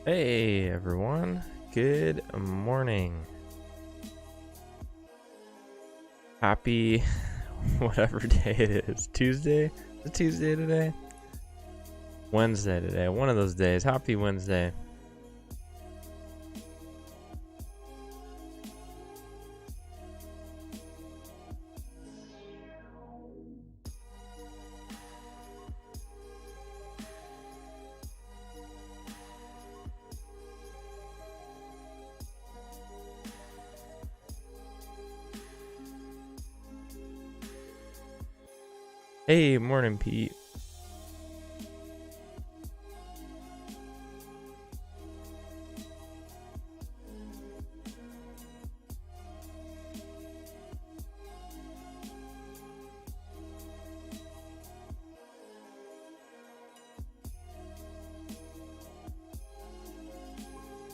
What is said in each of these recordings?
Hey everyone, good morning. Happy whatever day it is. Tuesday? Is it Tuesday today? Wednesday today. One of those days. Happy Wednesday. Hey, morning Pete.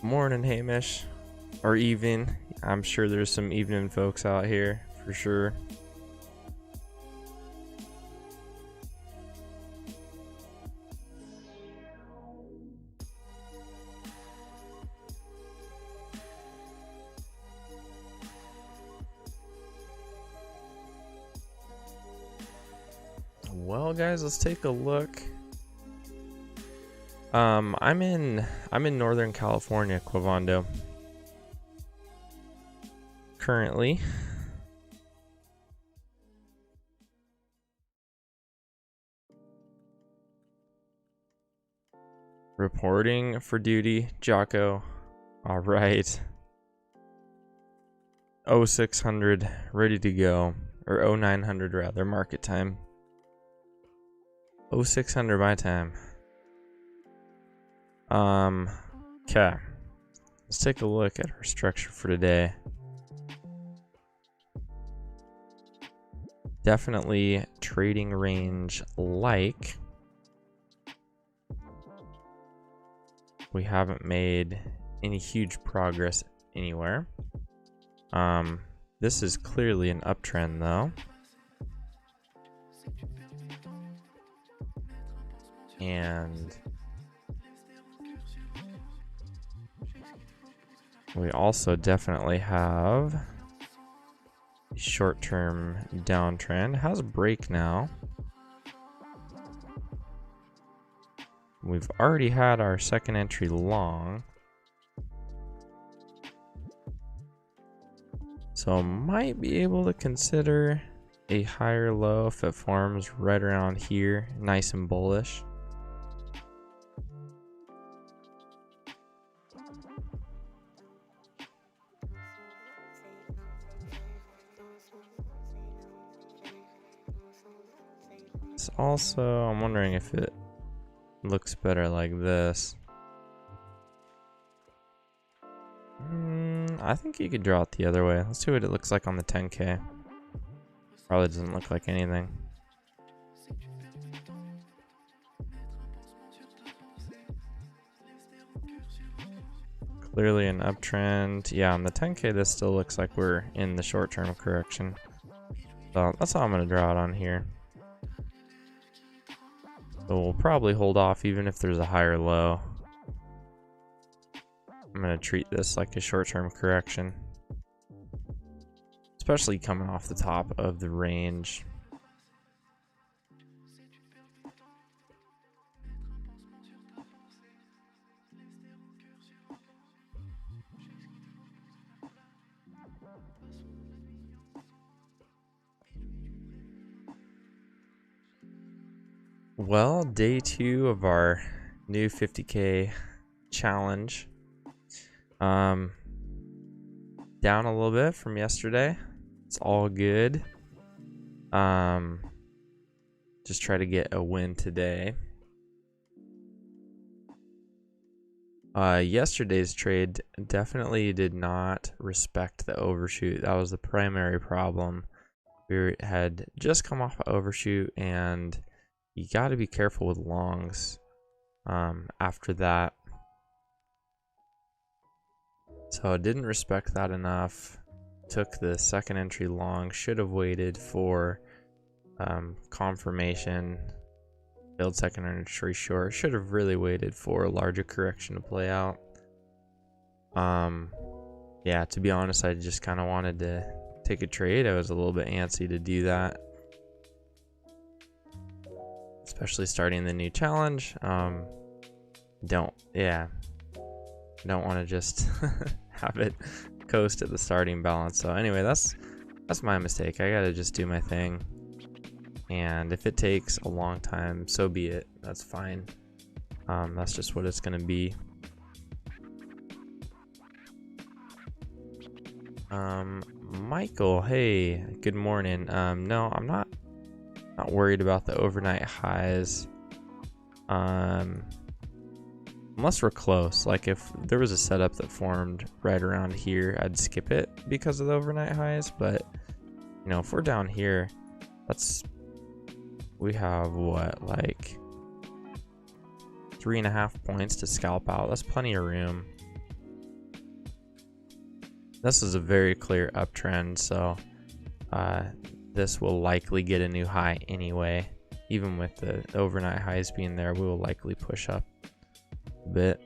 Morning Hamish. Or evening. I'm sure there's some evening folks out here for sure. Well, guys, let's take a look. I'm in Northern California, Quavando. Currently. Reporting for duty, Jocko. All right. 0600 ready to go, or 0900 rather, market time. 0600 my time. Okay. Let's take a look at our structure for today. Definitely trading range like. We haven't made any huge progress anywhere. This is clearly an uptrend though. And we also definitely have a short-term downtrend. How's a break now? We've already had our second entry long. So might be able to consider a higher low if it forms right around here, nice and bullish. It's also, I'm wondering if it looks better like this. I think you could draw it the other way. Let's see what it looks like on the 10K. Probably doesn't look like anything. Clearly an uptrend. Yeah, on the 10K this still looks like we're in the short-term correction. So that's how I'm going to draw it on here. So we'll probably hold off even if there's a higher low. I'm going to treat this like a short-term correction. Especially coming off the top of the range. Well, day 2 of our new 50K challenge. Down a little bit from yesterday. It's all good. Just try to get a win today. Yesterday's trade definitely did not respect the overshoot. That was the primary problem. We had just come off an overshoot, and you got to be careful with longs after that. So I didn't respect that enough. Took the second entry long. Should have waited for confirmation Failed secondary tree short. Should have really waited for a larger correction to play out. Yeah, to be honest, I just kind of wanted to take a trade. I was a little bit antsy to do that, especially starting the new challenge. Don't want to just have it coast at the starting balance. So anyway, that's my mistake. I gotta just do my thing, and if it takes a long time, so be it. That's fine. That's just what it's gonna be. Michael, hey, good morning. No, I'm not worried about the overnight highs. Unless we're close. Like if there was a setup that formed right around here, I'd skip it because of the overnight highs. But you know, if we're down here, we have what, like 3.5 points to scalp out. That's plenty of room. This is a very clear uptrend, so this will likely get a new high anyway. Even with the overnight highs being there, we will likely push up a bit.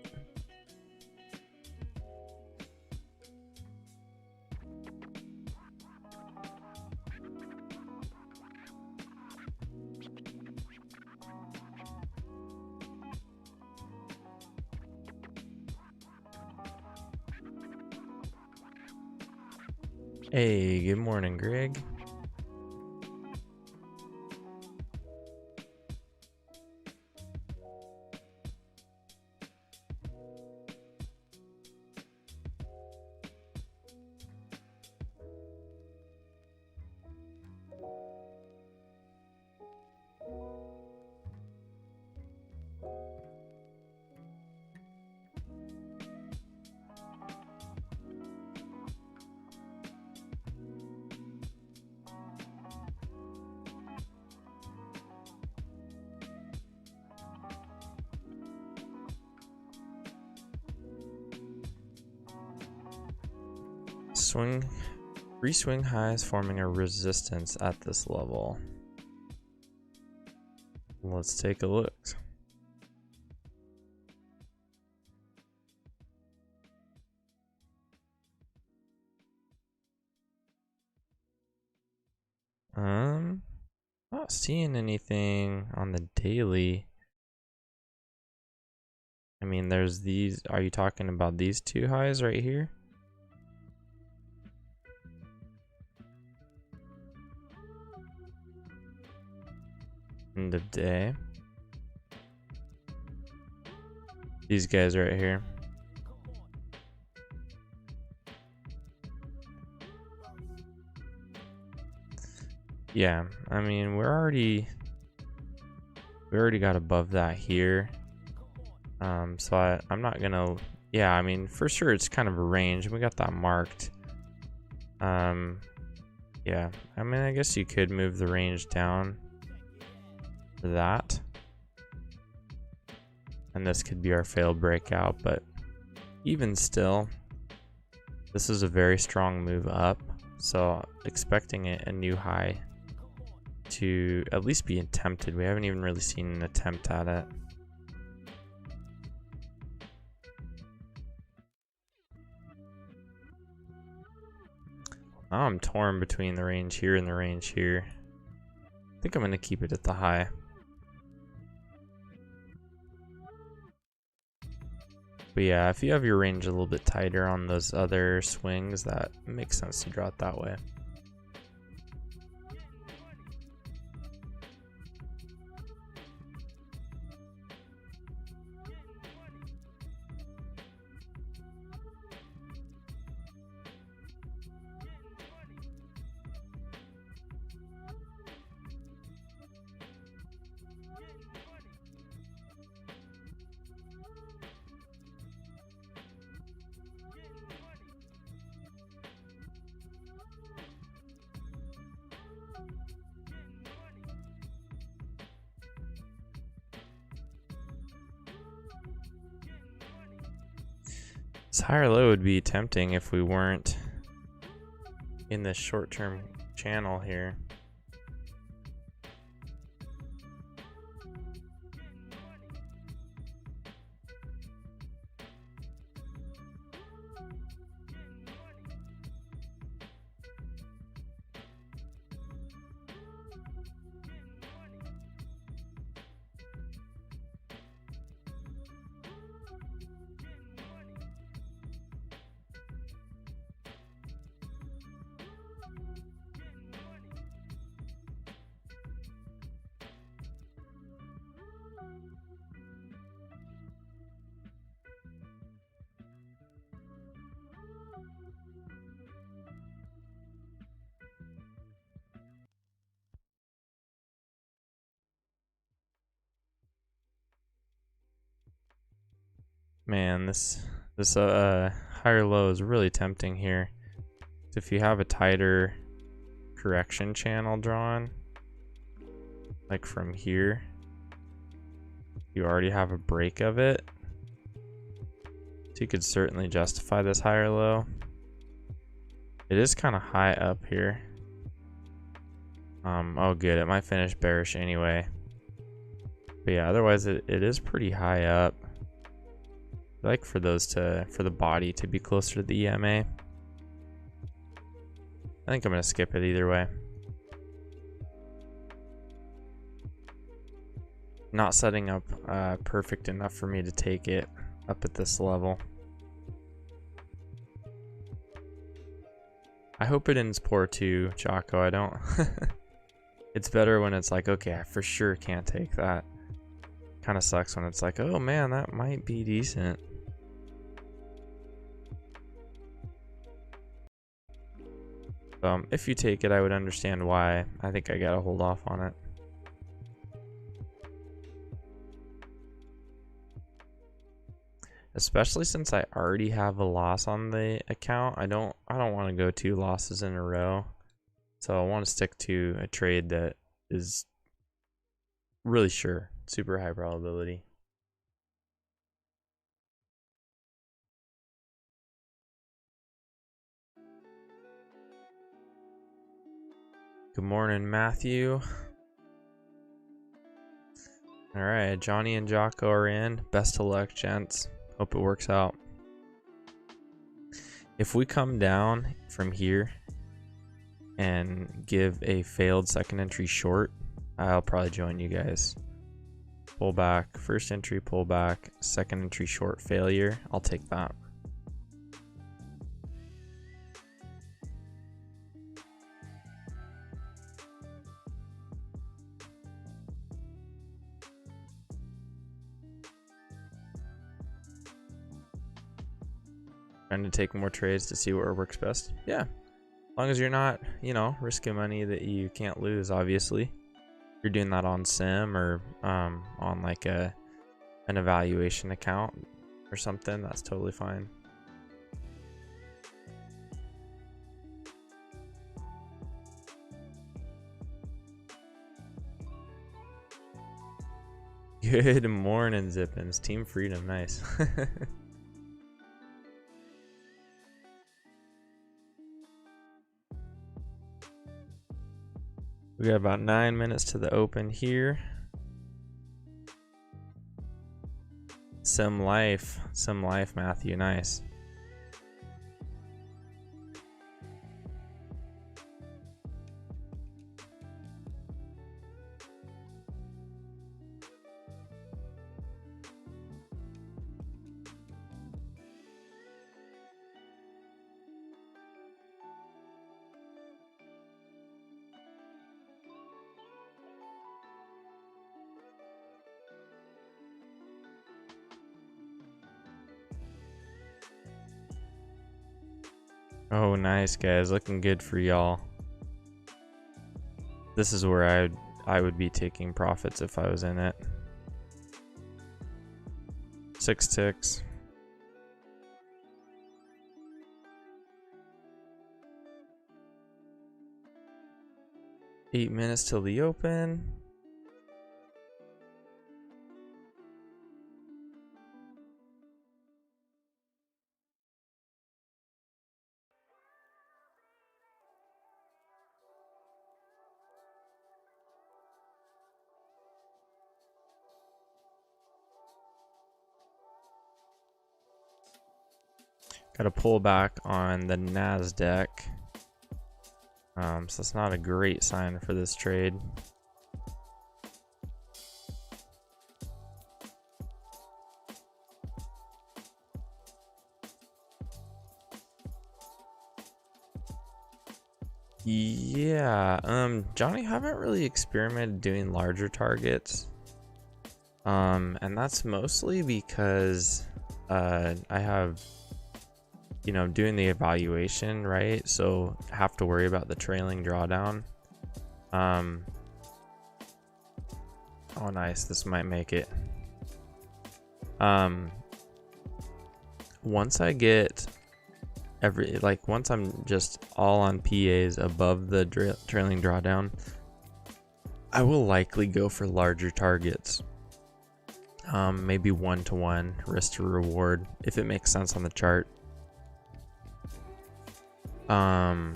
Hey, good morning, Greg. Three swing highs forming a resistance at this level. Let's take a look. Not seeing anything on the daily. I mean, there's these. Are you talking about these two highs right here? End of day. These guys right here. Yeah, I mean, we already got above that here. So I'm not gonna. Yeah, I mean, for sure it's kind of a range. We got that marked. Yeah, I mean, I guess you could move the range down to that, and this could be our failed breakout. But even still, this is a very strong move up. So expecting a new high to at least be attempted. We haven't even really seen an attempt at it. I'm torn between the range here and the range here. I think I'm going to keep it at the high. But yeah, if you have your range a little bit tighter on those other swings, that makes sense to draw it that way. This higher low would be tempting if we weren't in this short-term channel here. Man, this higher low is really tempting here. If you have a tighter correction channel drawn, like from here, you already have a break of it. So you could certainly justify this higher low. It is kind of high up here. Oh good, it might finish bearish anyway. But yeah, otherwise it is pretty high up. I like for the body to be closer to the EMA. I think I'm gonna skip it either way. Not setting up perfect enough for me to take it up at this level. I hope it ends poor too, Chaco. I don't. It's better when it's like, okay, I for sure can't take that. Kind of sucks when it's like, oh man, that might be decent. If you take it, I would understand why. I think I gotta hold off on it. Especially since I already have a loss on the account. I don't want to go 2 losses in a row. So I want to stick to a trade that is really sure, super high probability. Good morning, Matthew. All right, Johnny and Jocko are in. Best of luck, gents. Hope it works out. If we come down from here and give a failed second entry short, I'll probably join you guys. Pull back, first entry pull back, second entry short failure. I'll take that. Trying to take more trades to see where works best. Yeah, as long as you're not, risking money that you can't lose. Obviously, you're doing that on sim or on like an evaluation account or something. That's totally fine. Good morning, Zippins. Team Freedom, nice. We got about 9 minutes to the open here. Sim life, Matthew, nice. Oh, nice, guys. Looking good for y'all. This is where I would be taking profits if I was in it. 6 ticks. Eight minutes till the open. Got a pullback on the NASDAQ. So it's not a great sign for this trade. Yeah, Johnny, haven't really experimented doing larger targets. And that's mostly because I have doing the evaluation, right? So have to worry about the trailing drawdown. Oh nice, this might make it. once I get once I'm just all on PAs above the trailing drawdown, I will likely go for larger targets. Maybe 1-to-1 risk to reward if it makes sense on the chart. But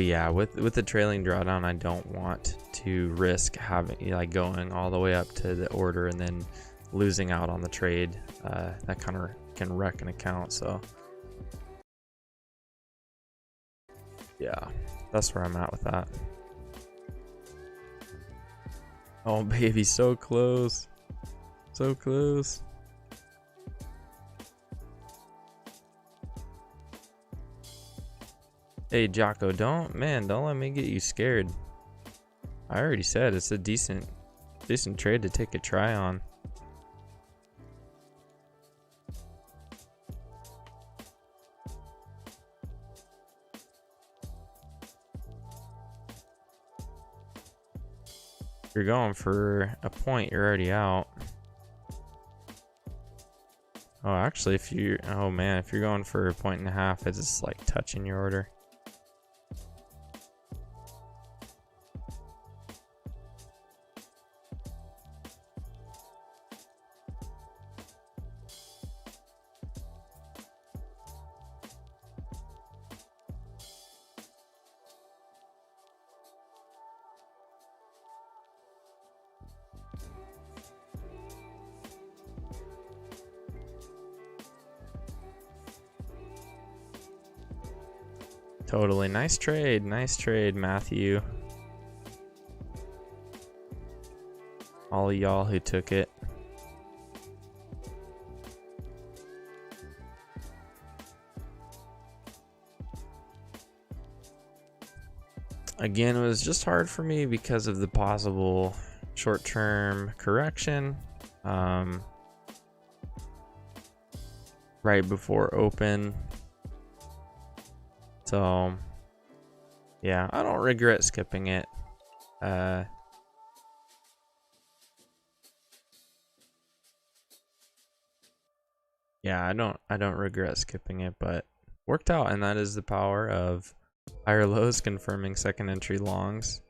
yeah, with the trailing drawdown, I don't want to risk having going all the way up to the order and then losing out on the trade. That kind of can wreck an account. So yeah, that's where I'm at with that. Oh baby, so close, so close. Hey Jocko, don't let me get you scared. I already said it's a decent trade to take a try on. If you're going for a point, you're already out. Oh, actually, if you're going for a 1.5, it's just like touching your order. Totally. Nice trade, Matthew. All of y'all who took it. Again, it was just hard for me because of the possible short-term correction right before open. So yeah, I don't regret skipping it. Yeah, I don't regret skipping it, but worked out, and that is the power of higher lows confirming second entry longs.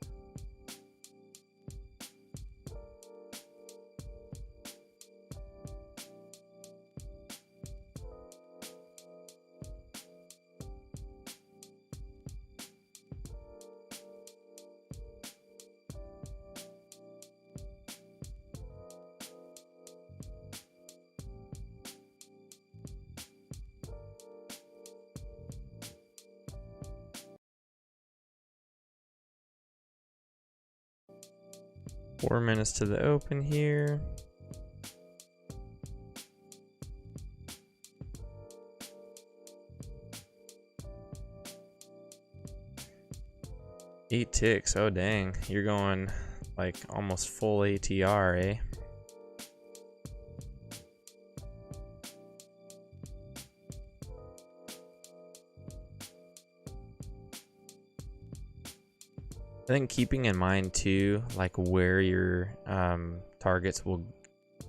Four minutes to the open here. Eight ticks. Oh dang, you're going like almost full ATR, eh? I think keeping in mind too, like where your targets will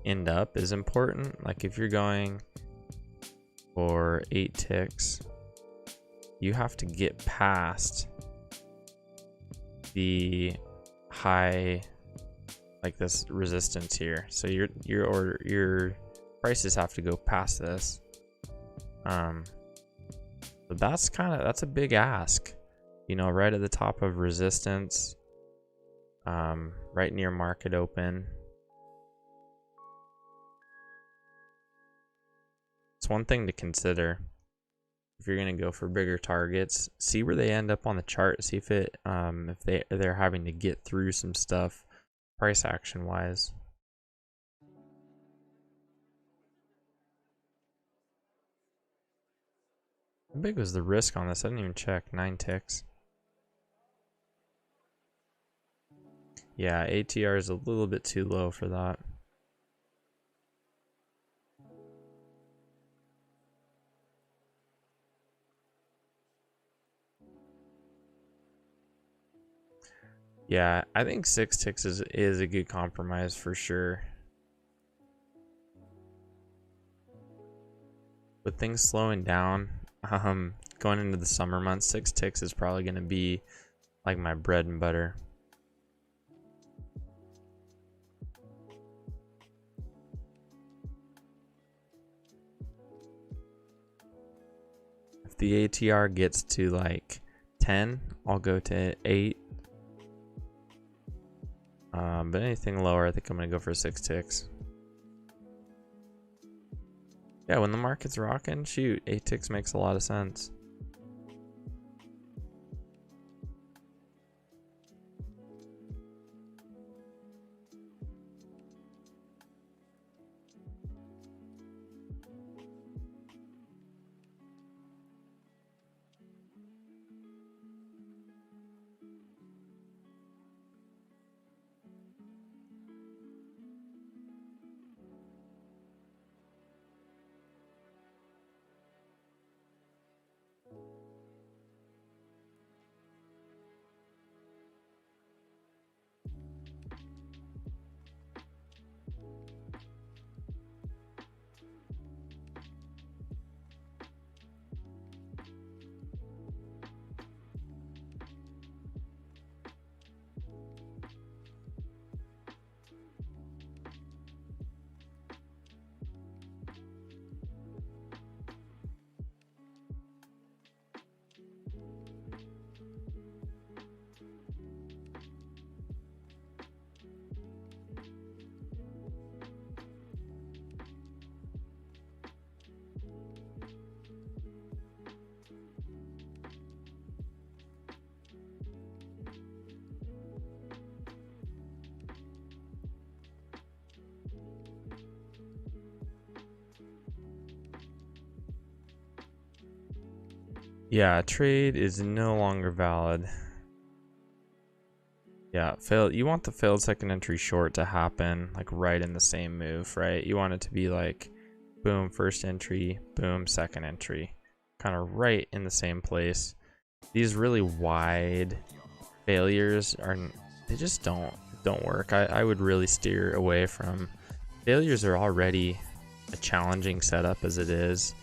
end up is important. Like if you're going for 8 ticks, you have to get past the high, like this resistance here. So your prices have to go past this. But that's a big ask. You know, right at the top of resistance, right near market open. It's one thing to consider if you're gonna go for bigger targets. See where they end up on the chart. See if they're having to get through some stuff, price action wise. How big was the risk on this? I didn't even check. 9 ticks. Yeah, ATR is a little bit too low for that. Yeah, I think 6 ticks is a good compromise for sure. with things slowing down, going into the summer months, 6 ticks is probably going to be like my bread and butter. If the ATR gets to like 10, I'll go to 8. But anything lower, I think I'm going to go for 6 ticks. Yeah, when the market's rocking, shoot, 8 ticks makes a lot of sense. Yeah, trade is no longer valid. Yeah, you want the failed second entry short to happen like right in the same move, right? You want it to be like boom, first entry, boom, second entry, kind of right in the same place. These really wide failures they just don't work. I would really steer away from failures. Are already a challenging setup as it is,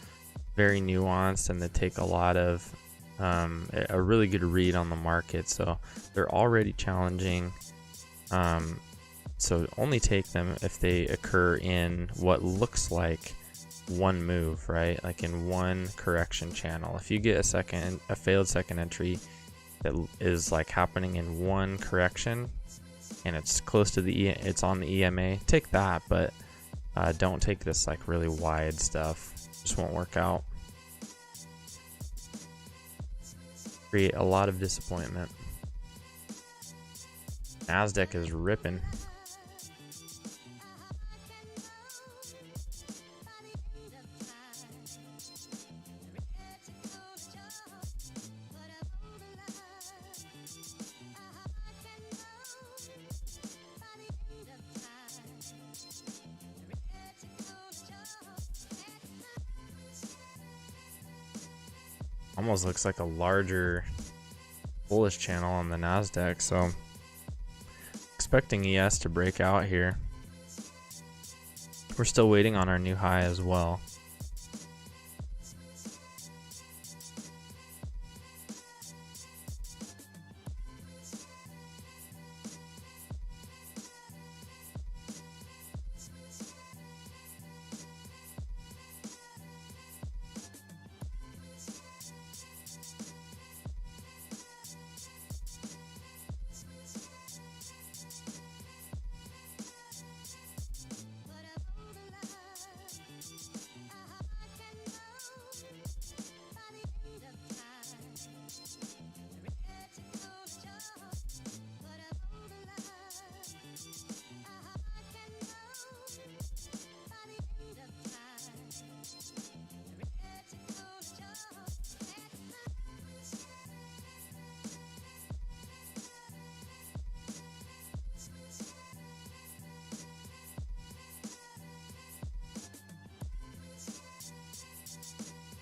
very nuanced, and they take a lot of a really good read on the market, so they're already challenging. So only take them if they occur in what looks like one move, right? Like in one correction channel. If you get a failed second entry that is like happening in one correction and it's close to it's on the EMA, take that, but don't take this like really wide stuff. Just won't work out. Create a lot of disappointment. Nasdaq is ripping. Almost looks like a larger bullish channel on the Nasdaq, so expecting ES to break out here. We're still waiting on our new high as well.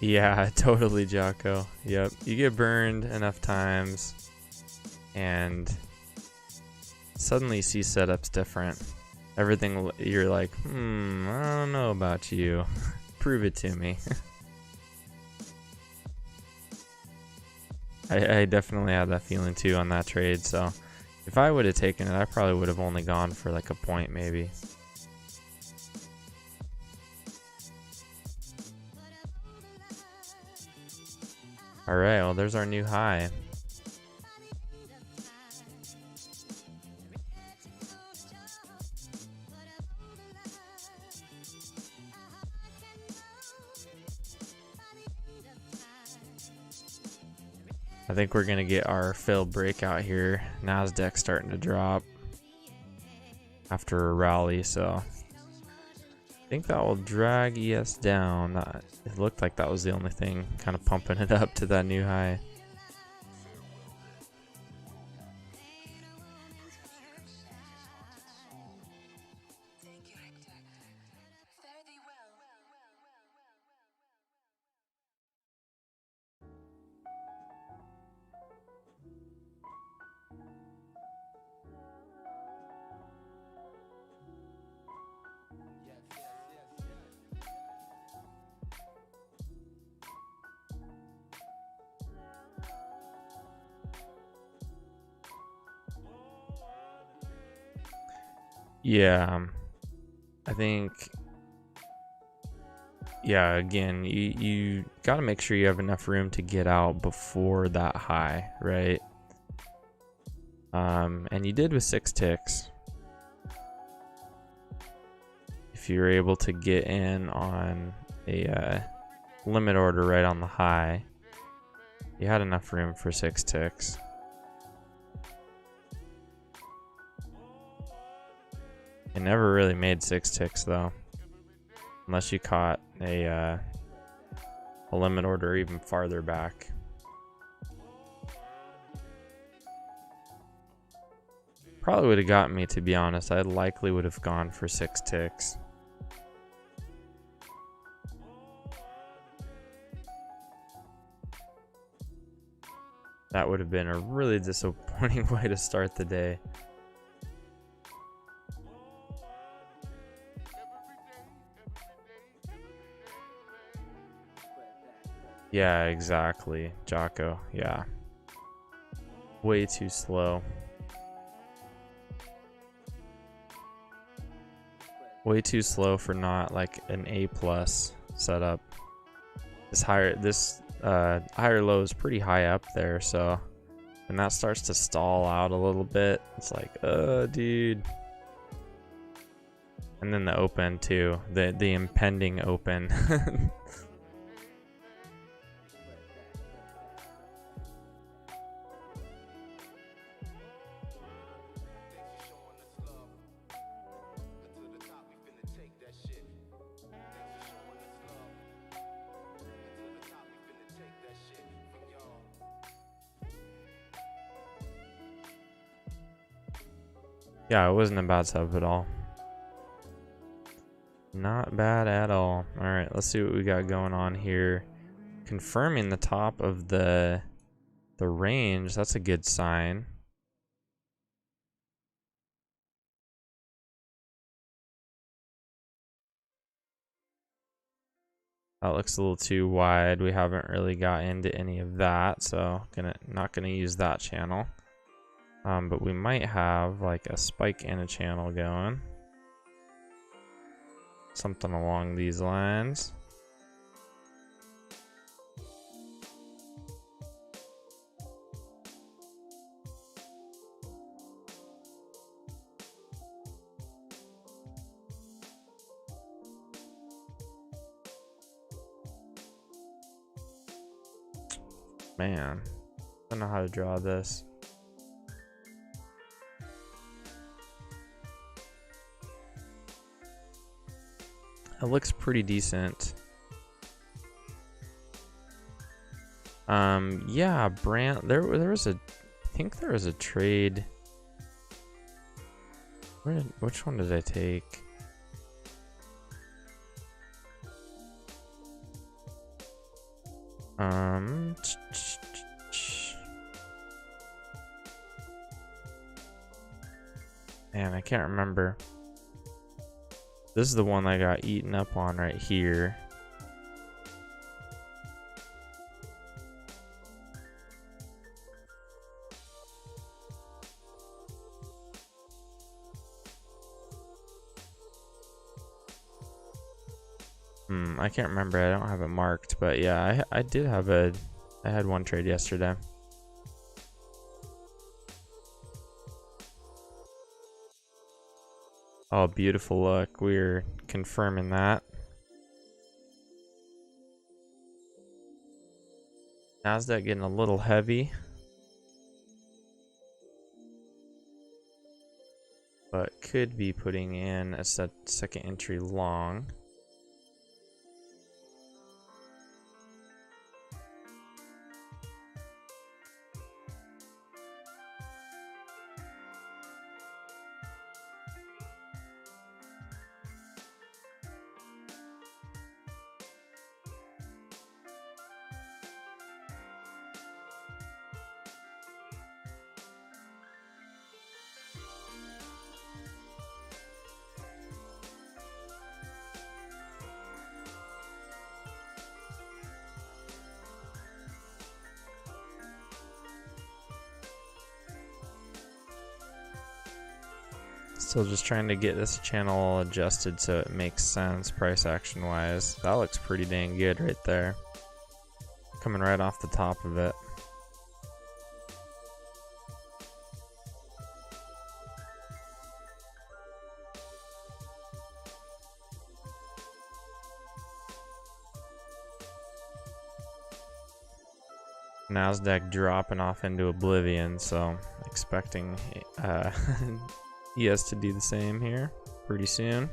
Yeah, totally, Jocko. Yep, you get burned enough times and suddenly you see setups different. Everything, you're like, I don't know about you. Prove it to me. I definitely had that feeling too on that trade. So if I would have taken it, I probably would have only gone for like a point maybe. All right, well, there's our new high. I think we're gonna get our failed breakout here. Nasdaq starting to drop after a rally, so I think that will drag ES down. It looked like that was the only thing kind of pumping it up to that new high. Yeah, I think, yeah, again, you got to make sure you have enough room to get out before that high, right? And you did with 6 ticks. If you're able to get in on a limit order right on the high, you had enough room for 6 ticks. It never really made 6 ticks though, unless you caught a limit order even farther back. Probably would have got me, to be honest. I likely would have gone for 6 ticks. That would have been a really disappointing way to start the day. Yeah, exactly, Jocko. Yeah. Way too slow. Way too slow for not like an A+ setup. This higher low is pretty high up there, so when that starts to stall out a little bit, it's like, dude. And then the open too, the impending open. Yeah, it wasn't a bad setup at all. Not bad at all. All right, let's see what we got going on here. Confirming the top of the range. That's a good sign. That looks a little too wide. We haven't really got into any of that, so not gonna use that channel. But we might have like a spike and a channel going. Something along these lines. Man, I don't know how to draw this. It looks pretty decent. Yeah, Brand. There was a. I think there was a trade. Which one did I take? Man, I can't remember. This is the one I got eaten up on right here. I can't remember. I don't have it marked, but yeah, I did have I had one trade yesterday. Oh, beautiful look. We're confirming that. Nasdaq getting a little heavy, but could be putting in a second entry long. Still just trying to get this channel adjusted so it makes sense price action wise. That looks pretty dang good right there. Coming right off the top of it. Nasdaq dropping off into oblivion, so expecting ES to do the same here pretty soon.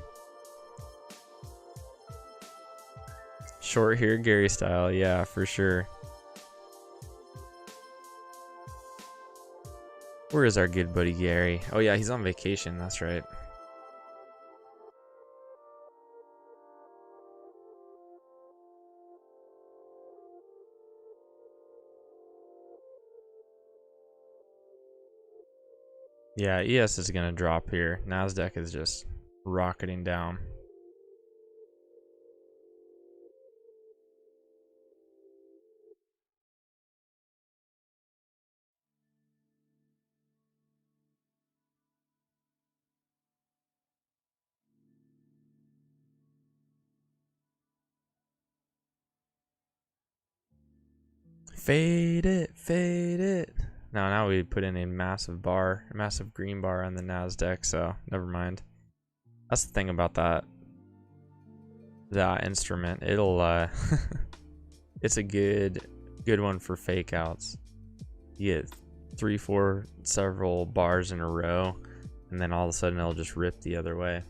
Short here, Gary style, yeah, for sure. Where is our good buddy Gary? Oh yeah, he's on vacation, that's right. Yeah, ES is gonna drop here. Nasdaq is just rocketing down. Fade it, fade it. Now we put in a massive bar, a massive green bar on the Nasdaq, so never mind. That's the thing about that instrument. It'll it's a good one for fake outs. You get 3, 4, several bars in a row, and then all of a sudden it'll just rip the other way.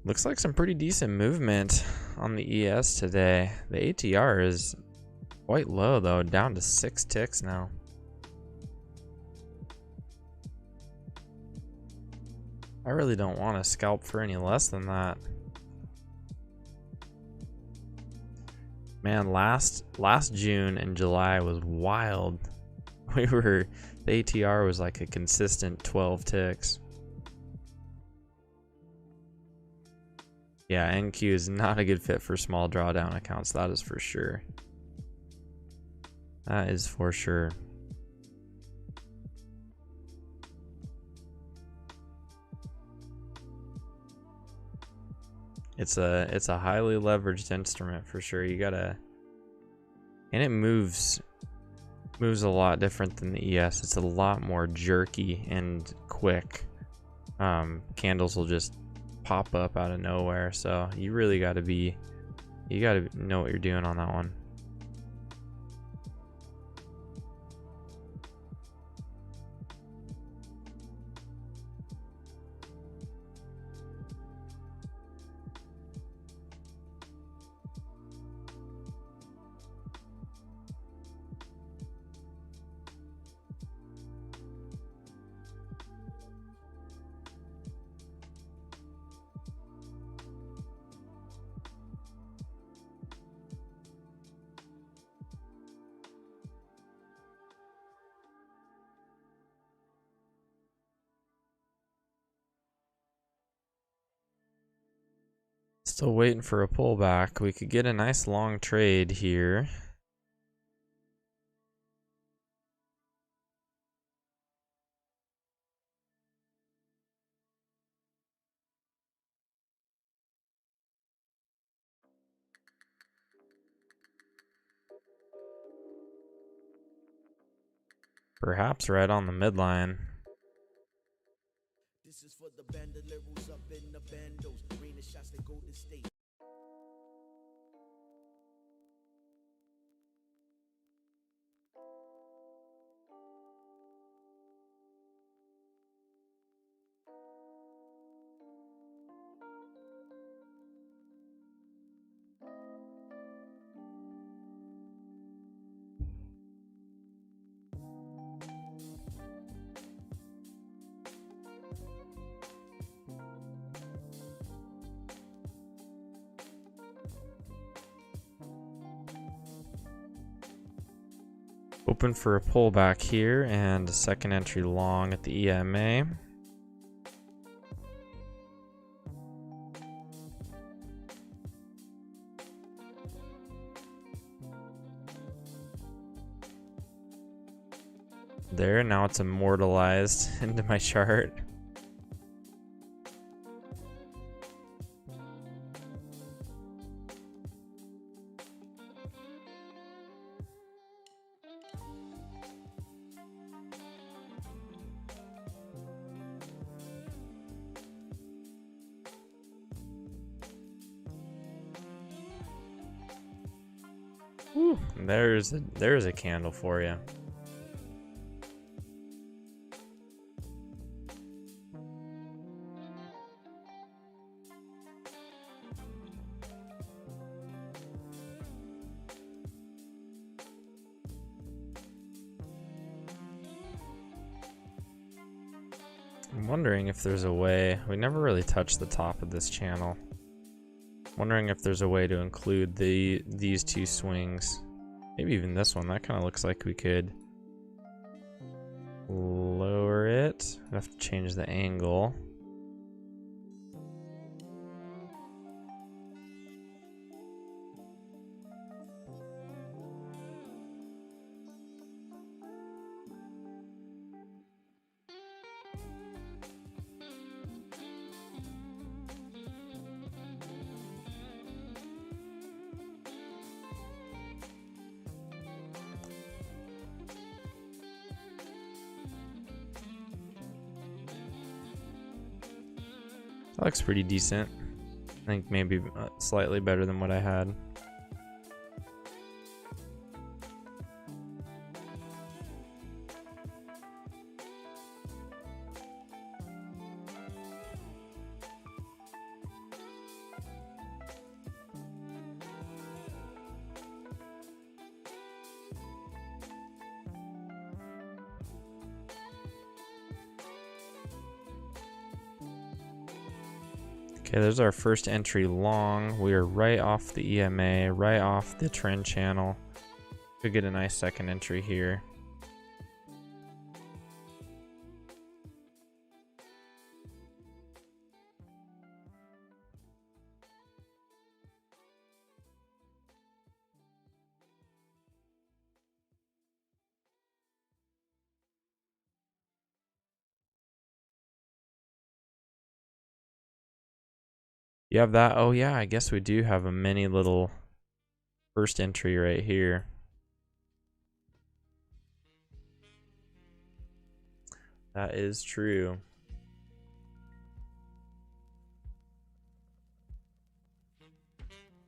Looks like some pretty decent movement on the ES today. The ATR is quite low though, down to 6 ticks now. I really don't want to scalp for any less than that. Man, last June and July was wild. The ATR was like a consistent 12 ticks. Yeah, NQ is not a good fit for small drawdown accounts, that is for sure. That is for sure. It's a highly leveraged instrument for sure. You gotta, and it moves a lot different than the ES. It's a lot more jerky and quick. Candles will just pop up out of nowhere, so you really gotta know what you're doing on that one. Still waiting for a pullback. We could get a nice long trade here. Perhaps right on the midline. This is for the bandoleros up in the bandos. Arena shots that Golden State. Open for a pullback here and a second entry long at the EMA. There, now it's immortalized into my chart. Whew, there's a candle for you. I'm wondering if there's a way. We never really touched the top of this channel. Wondering if there's a way to include these two swings. Maybe even this one. That kind of looks like we could lower it. I have to change the angle. That looks pretty decent. I think maybe slightly better than what I had. Okay, there's our first entry long. We are right off the EMA, right off the trend channel. Could get a nice second entry here. You have that? Oh yeah, I guess we do have a mini little first entry right here. That is true.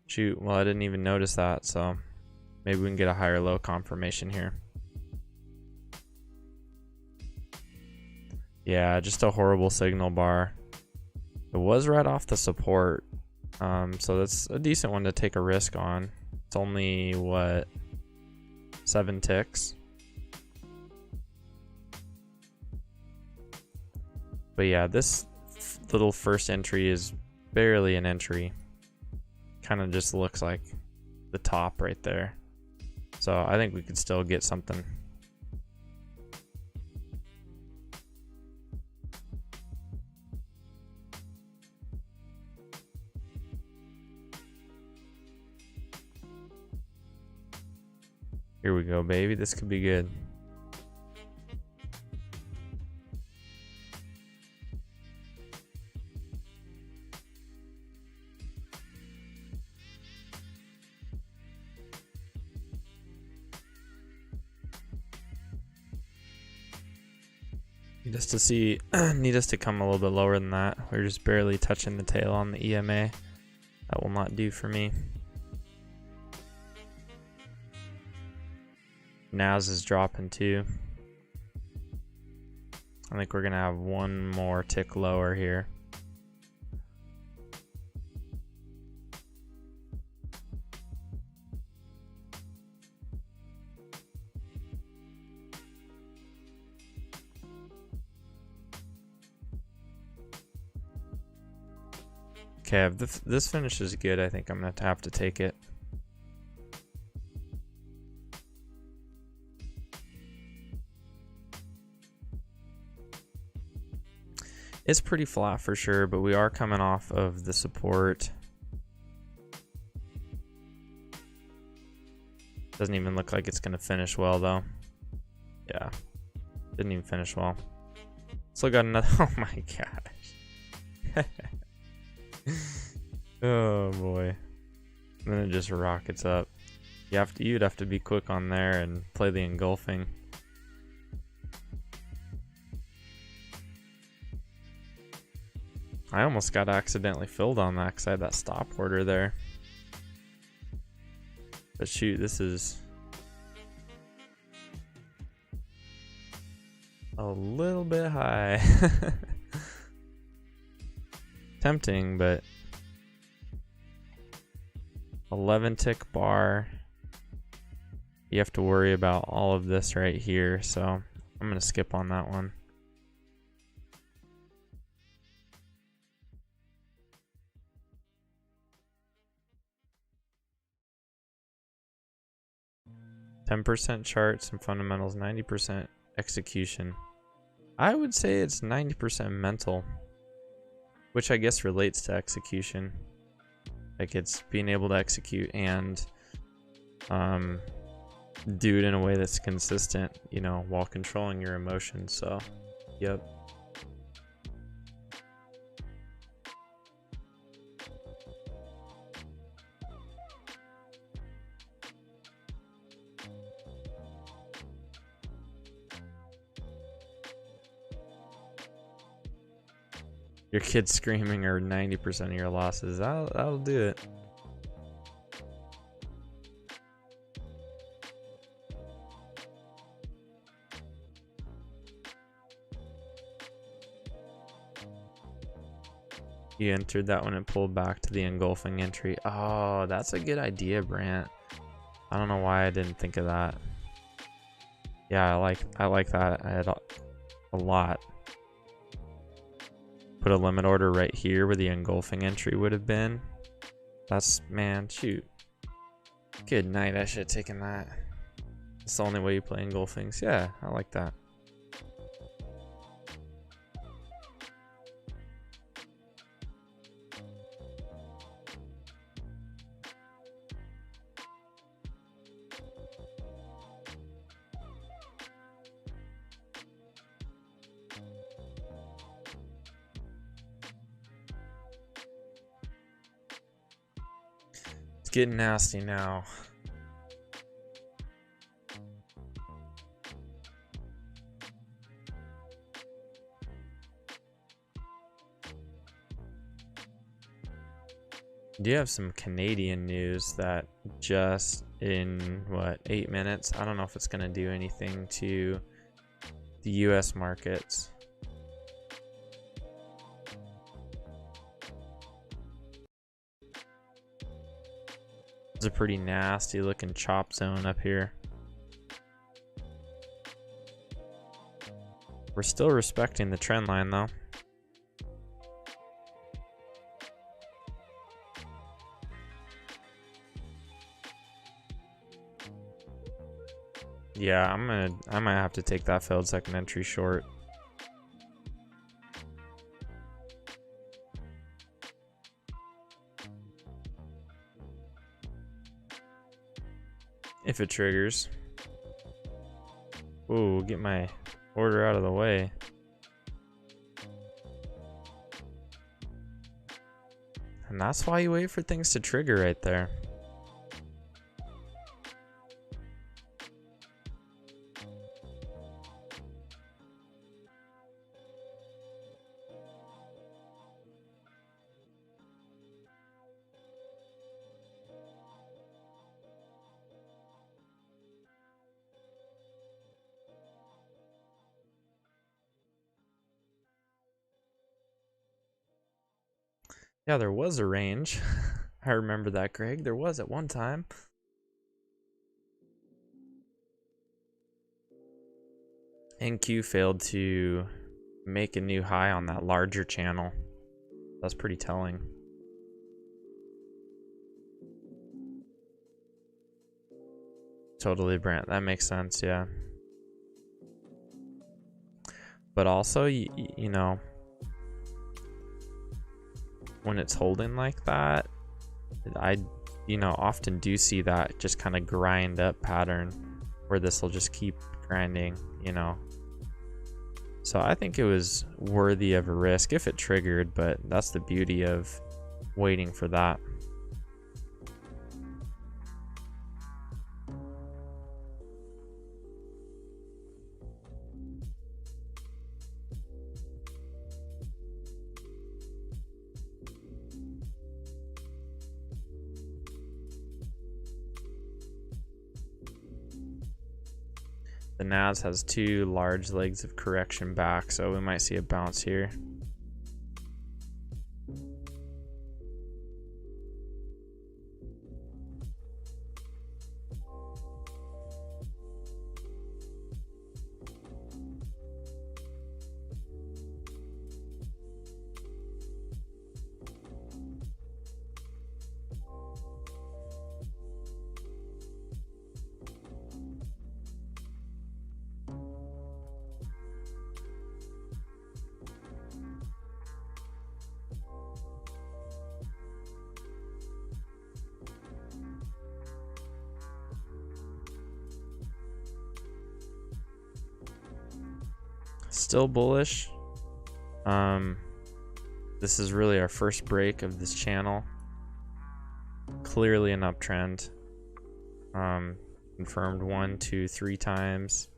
Shoot, well I didn't even notice that, so maybe we can get a higher low confirmation here. Yeah, just a horrible signal bar. It was right off the support, so that's a decent one to take a risk on. It's only, what, 7 ticks? But yeah, this little first entry is barely an entry. Kind of just looks like the top right there. So I think we could still get something. Here we go, baby. This could be good. Need us to come a little bit lower than that. We're just barely touching the tail on the EMA. That will not do for me. NAS is dropping too. I think we're gonna have one more tick lower here. Okay, if this finishes good, I think I'm gonna have to take it. It's pretty flat for sure, but we are coming off of the support. Doesn't even look like it's gonna finish well though. Yeah, didn't even finish well. Still got another. Oh my gosh. Oh boy. And then it just rockets up. You'd have to be quick on there and play the engulfing. I almost got accidentally filled on that because I had that stop order there. But shoot, this is a little bit high. Tempting, but 11 tick bar. You have to worry about all of this right here, so I'm gonna skip on that one. %, charts and fundamentals, 90% execution. I would say it's 90% mental, which I guess relates to execution. Like it's being able to execute and do it in a way that's consistent, you know, while controlling your emotions. So, yep. Your kids screaming are 90% of your losses. That'll do it. You entered that one and pulled back to the engulfing entry. Oh, that's a good idea, Brant. I don't know why I didn't think of that. Yeah, I like that. I had a lot. Put a limit order right here where the engulfing entry would have been. That's, man, shoot. Good night, I should have taken that. It's the only way you play engulfings. Yeah, I like that. It's getting nasty now. Do you have some Canadian news that just in what 8 minutes? I don't know if it's going to do anything to the US markets. It's a pretty nasty looking chop zone up here. We're still respecting the trend line though. Yeah, I might have to take that failed second entry short. If it triggers. Ooh, get my order out of the way. And that's why you wait for things to trigger right there. Yeah, there was a range. I remember that, Greg. There was at one time. NQ failed to make a new high on that larger channel. That's pretty telling. Totally, Brent. That makes sense, yeah. But also, you know, when it's holding like that, I, you know, often do see that just kind of grind up pattern where this will just keep grinding, you know. So I think it was worthy of a risk if it triggered, but that's the beauty of waiting for that. The NAS has two large legs of correction back, so we might see a bounce here. Still bullish. This is really our first break of this channel. Clearly an uptrend. Confirmed 1, 2, 3 times.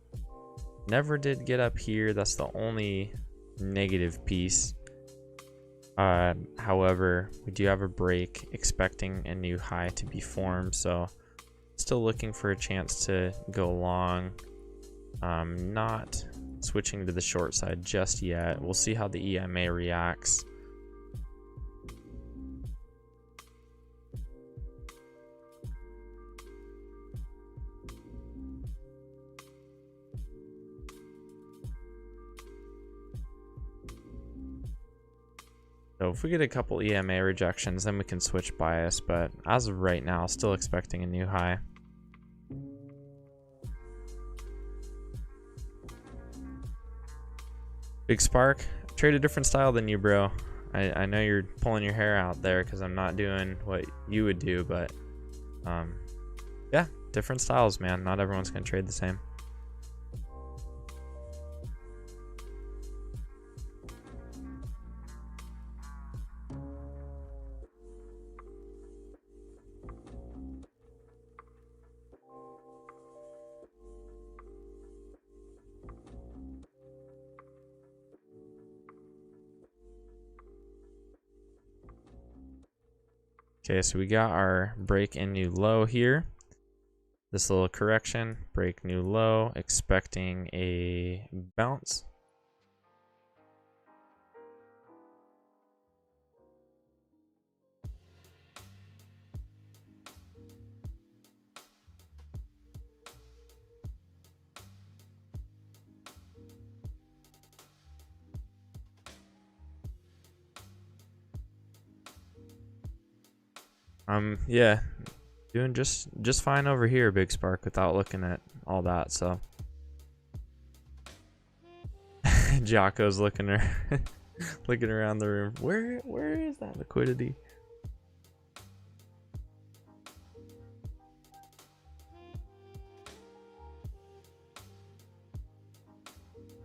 Never did get up here. That's the only negative piece. However, we do have a break, expecting a new high to be formed, so still looking for a chance to go long. Not switching to the short side just yet. We'll see how the EMA reacts. So if we get a couple EMA rejections, then we can switch bias, but as of right now, still expecting a new high. Big Spark, trade a different style than you, bro. I know you're pulling your hair out there because I'm not doing what you would do, but yeah, different styles, man. Not everyone's gonna trade the same. Okay, so we got our break in new low here. This little correction, break new low, expecting a bounce. Yeah, doing just fine over here, Big Spark, without looking at all that. So Jocko's looking around the room. Where is that liquidity?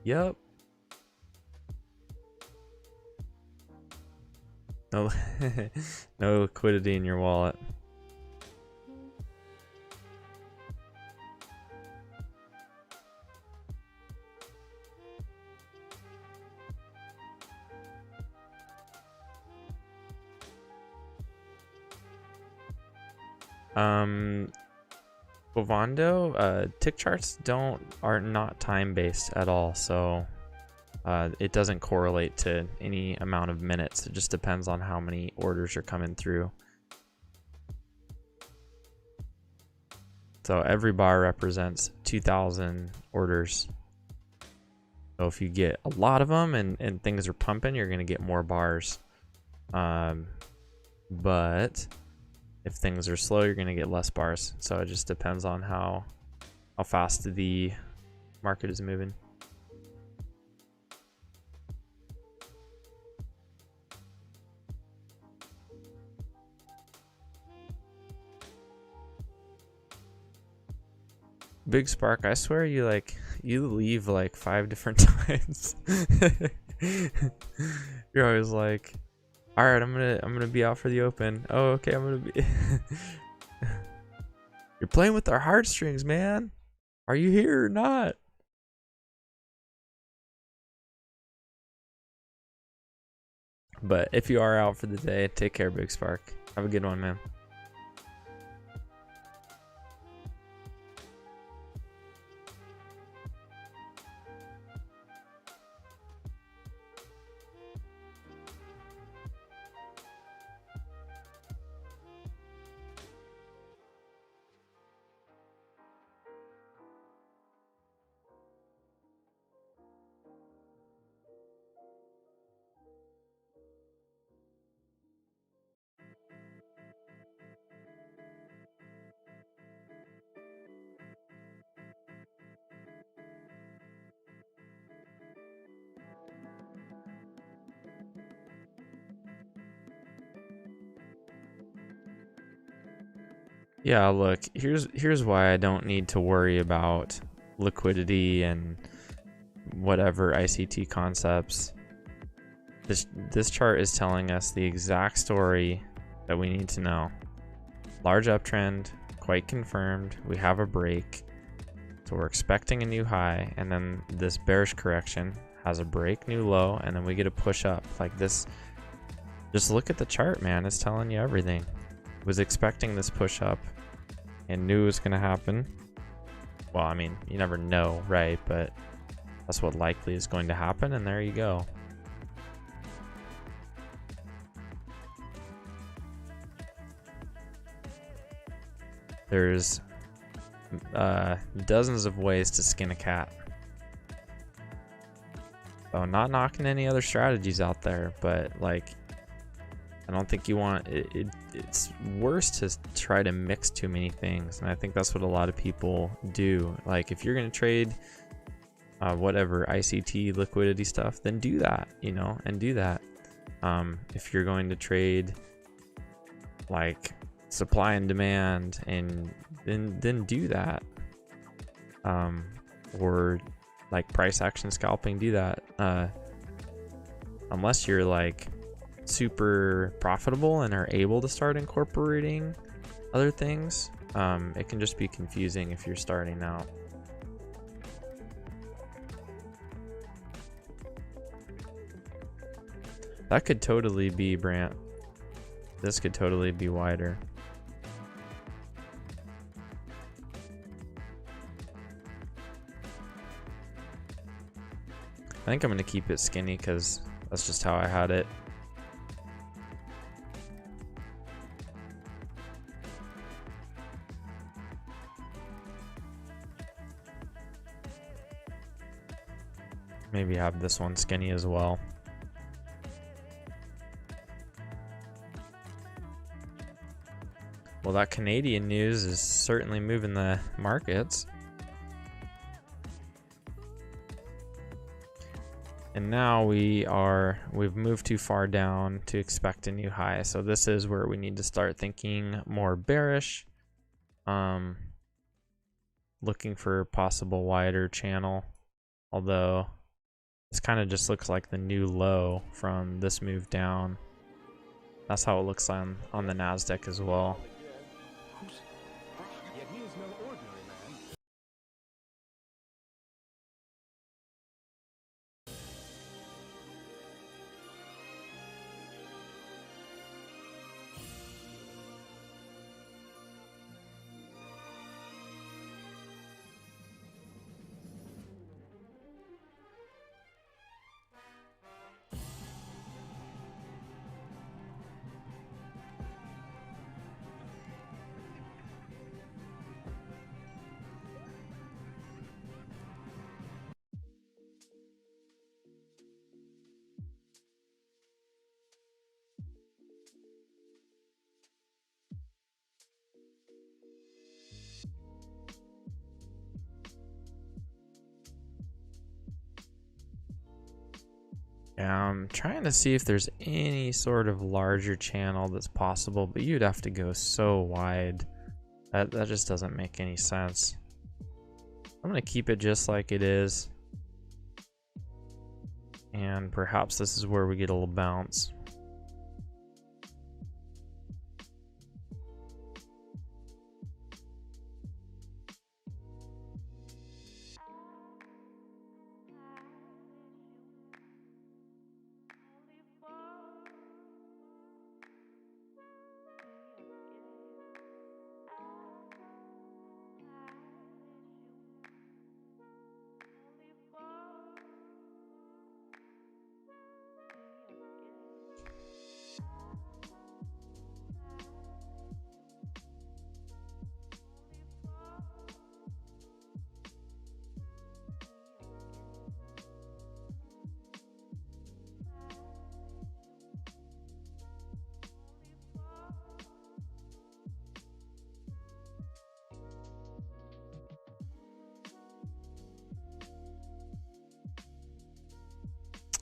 Yep. No, no liquidity in your wallet. Bovando, tick charts are not time based at all, so it doesn't correlate to any amount of minutes. It just depends on how many orders are coming through. So every bar represents 2,000 orders. So if you get a lot of them and things are pumping, you're going to get more bars. But if things are slow, you're going to get less bars. So it just depends on how fast the market is moving. Big Spark, I swear you leave like 5 different times. You're always like, all right, I'm gonna be out for the open. Oh, okay, I'm gonna be. You're playing with our heartstrings, man. Are you here or not? But if you are out for the day, take care, Big Spark. Have a good one, man. Yeah, look, here's why I don't need to worry about liquidity and whatever ICT concepts. This chart is telling us the exact story that we need to know. Large uptrend, quite confirmed. We have a break. So we're expecting a new high, and then this bearish correction has a break, new low, and then we get a push up like this. Just look at the chart, man. It's telling you everything. Was expecting this push up and knew it was going to happen. Well, I mean, you never know, right? But that's what likely is going to happen, and there you go. There's dozens of ways to skin a cat. So not knocking any other strategies out there, but like, I don't think you want it's worse to try to mix too many things, and I think that's what a lot of people do. Like, if you're going to trade whatever ICT liquidity stuff, then do that, you know, and do that. If you're going to trade like supply and demand, and then do that. Or like price action scalping, do that. Unless you're like super profitable and are able to start incorporating other things, it can just be confusing if you're starting out. That could totally be Brant. This could totally be wider. I think I'm going to keep it skinny because that's just how I had it. Maybe have this one skinny as well. Well, that Canadian news is certainly moving the markets. And now we've moved too far down to expect a new high. So this is where we need to start thinking more bearish. Looking for a possible wider channel. Although This kind of just looks like the new low from this move down. That's how it looks on the NASDAQ as well. Yeah, I'm trying to see if there's any sort of larger channel that's possible, but you'd have to go so wide. That just doesn't make any sense. I'm gonna keep it just like it is. And perhaps this is where we get a little bounce.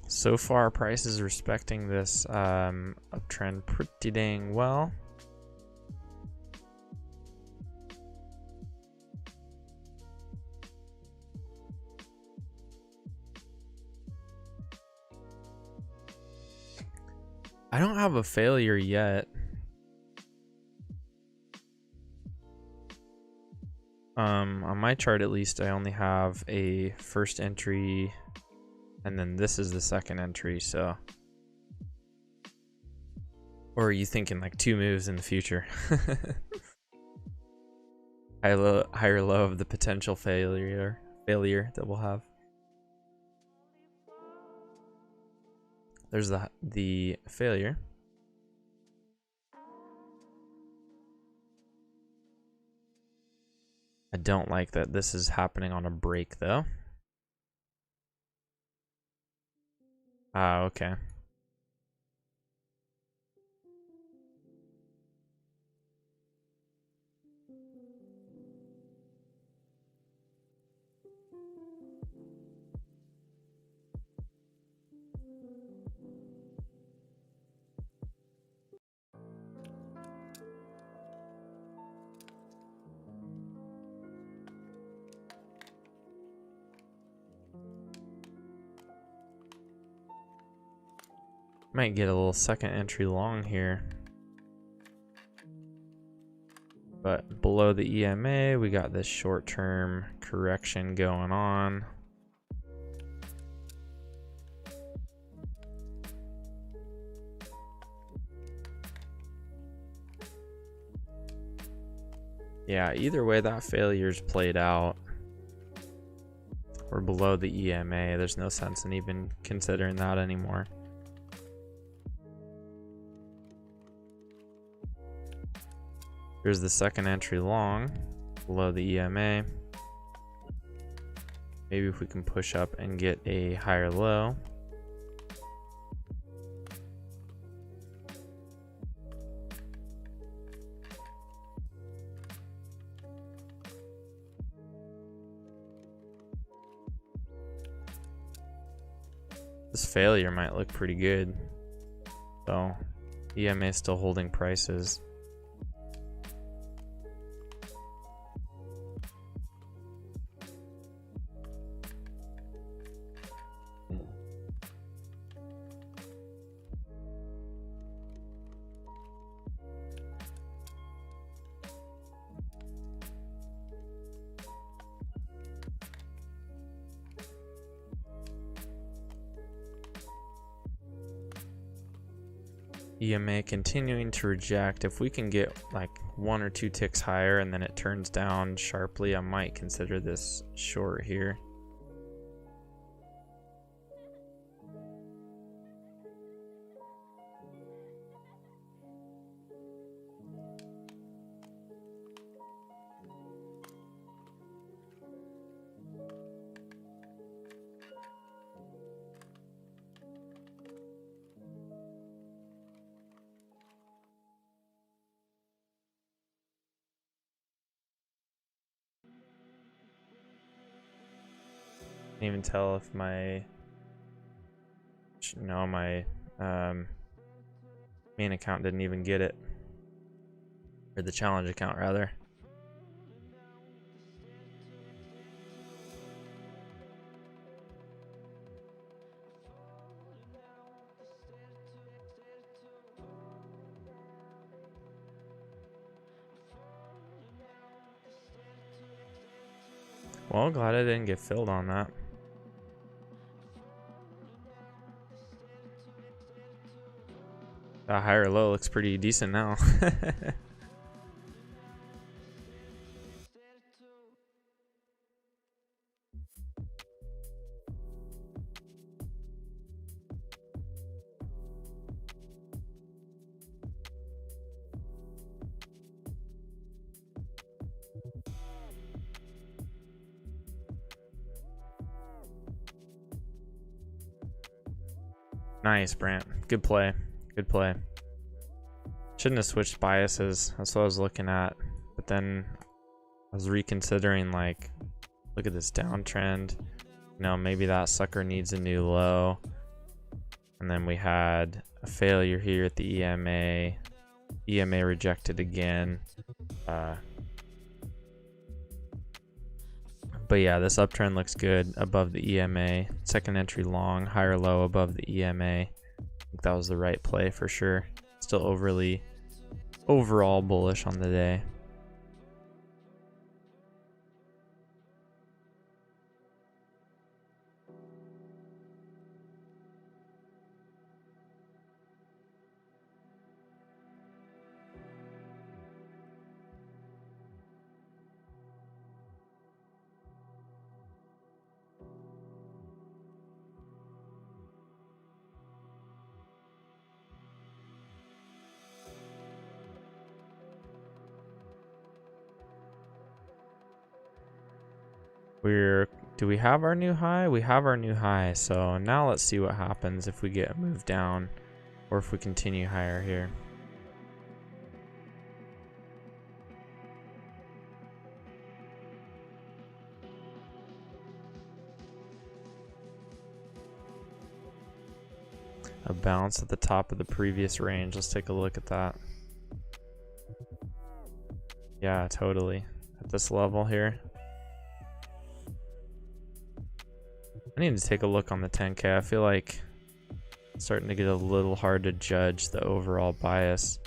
So far, price is respecting this uptrend pretty dang well. I don't have a failure yet. On my chart at least, I only have a first entry, and then this is the second entry, so. Or are you thinking like 2 moves in the future? Higher low of the potential failure that we'll have. There's the failure. I don't like that this is happening on a break though. Ah, okay. Might get a little second entry long here. But below the EMA, we got this short-term correction going on. Yeah, either way, that failure's played out. We're below the EMA. There's no sense in even considering that anymore. Here's the second entry long below the EMA. Maybe if we can push up and get a higher low. This failure might look pretty good. So EMA is still holding prices. EMA continuing to reject. If we can get like 1 or 2 ticks higher and then it turns down sharply, I might consider this short here. Can't even tell if my main account didn't even get it, or the challenge account rather. Well, glad I didn't get filled on that. That high or low looks pretty decent now. Nice, Brant. Good play. Good play. Shouldn't have switched biases. That's what I was looking at. But then I was reconsidering, like, look at this downtrend. You know, maybe that sucker needs a new low. And then we had a failure here at the EMA. EMA rejected again. But yeah, this uptrend looks good above the EMA. Second entry long, higher low above the EMA. I think that was the right play for sure. Still overall bullish on the day. Do we have our new high? We have our new high. So now let's see what happens if we get a move down or if we continue higher here. A bounce at the top of the previous range. Let's take a look at that. Yeah, totally. At this level here. I need to take a look on the 10K. I feel like it's starting to get a little hard to judge the overall bias.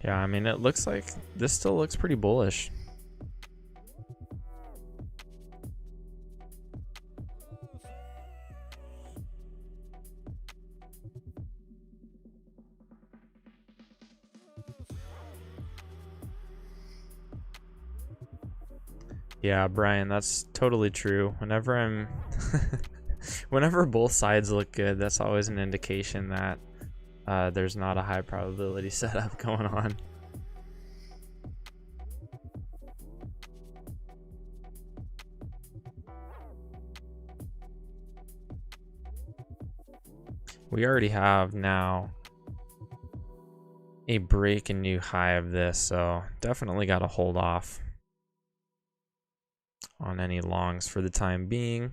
Yeah, I mean, it looks like this still looks pretty bullish. Yeah, Brian, that's totally true. Whenever I'm whenever both sides look good, that's always an indication that there's not a high probability setup going on. We already have now a break and new high of this, so definitely got to hold off on any longs for the time being.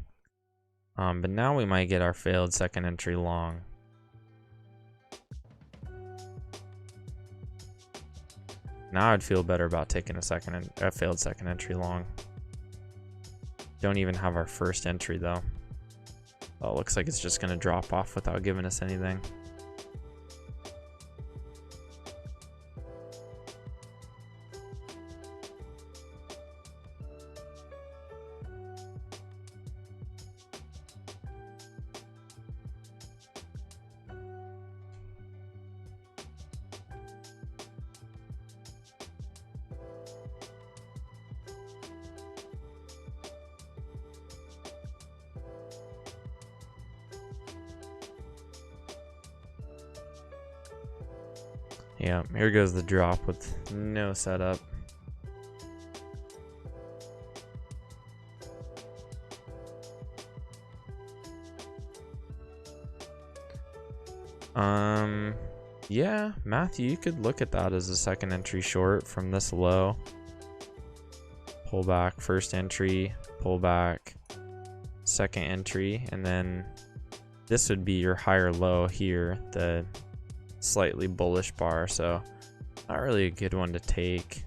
But now we might get our failed second entry long. Now I'd feel better about taking a failed second entry long. Don't even have our first entry though. Oh, it looks like it's just gonna drop off without giving us anything. Yeah, here goes the drop with no setup. Yeah, Matthew, you could look at that as a second entry short from this low. Pull back, first entry, pull back, second entry, and then this would be your higher low here, the slightly bullish bar, so not really a good one to take.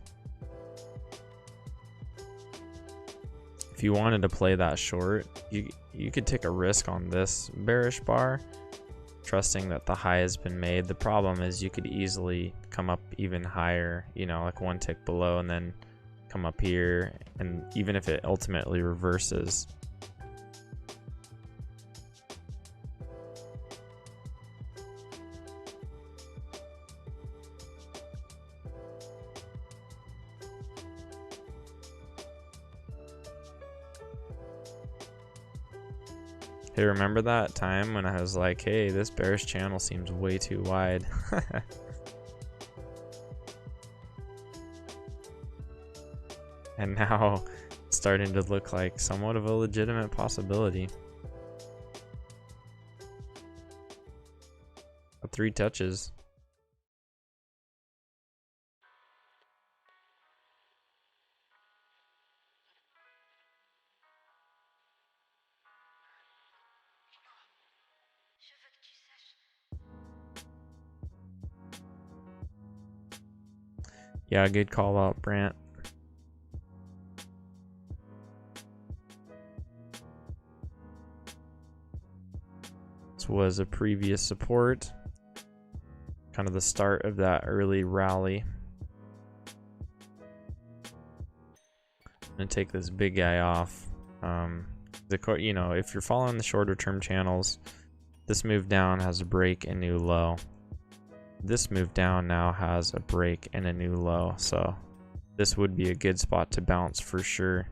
If you wanted to play that short, you could take a risk on this bearish bar, trusting that the high has been made. The problem is you could easily come up even higher, you know, like one tick below and then come up here, and even if it ultimately reverses, hey, remember that time when I was like, hey, this bearish channel seems way too wide? And now it's starting to look like somewhat of a legitimate possibility. 3 touches. Yeah, good call out, Brant. This was a previous support, kind of the start of that early rally. I'm gonna take this big guy off. You know, if you're following the shorter term channels, this move down has a break and new low. This move down now has a break and a new low, so this would be a good spot to bounce for sure.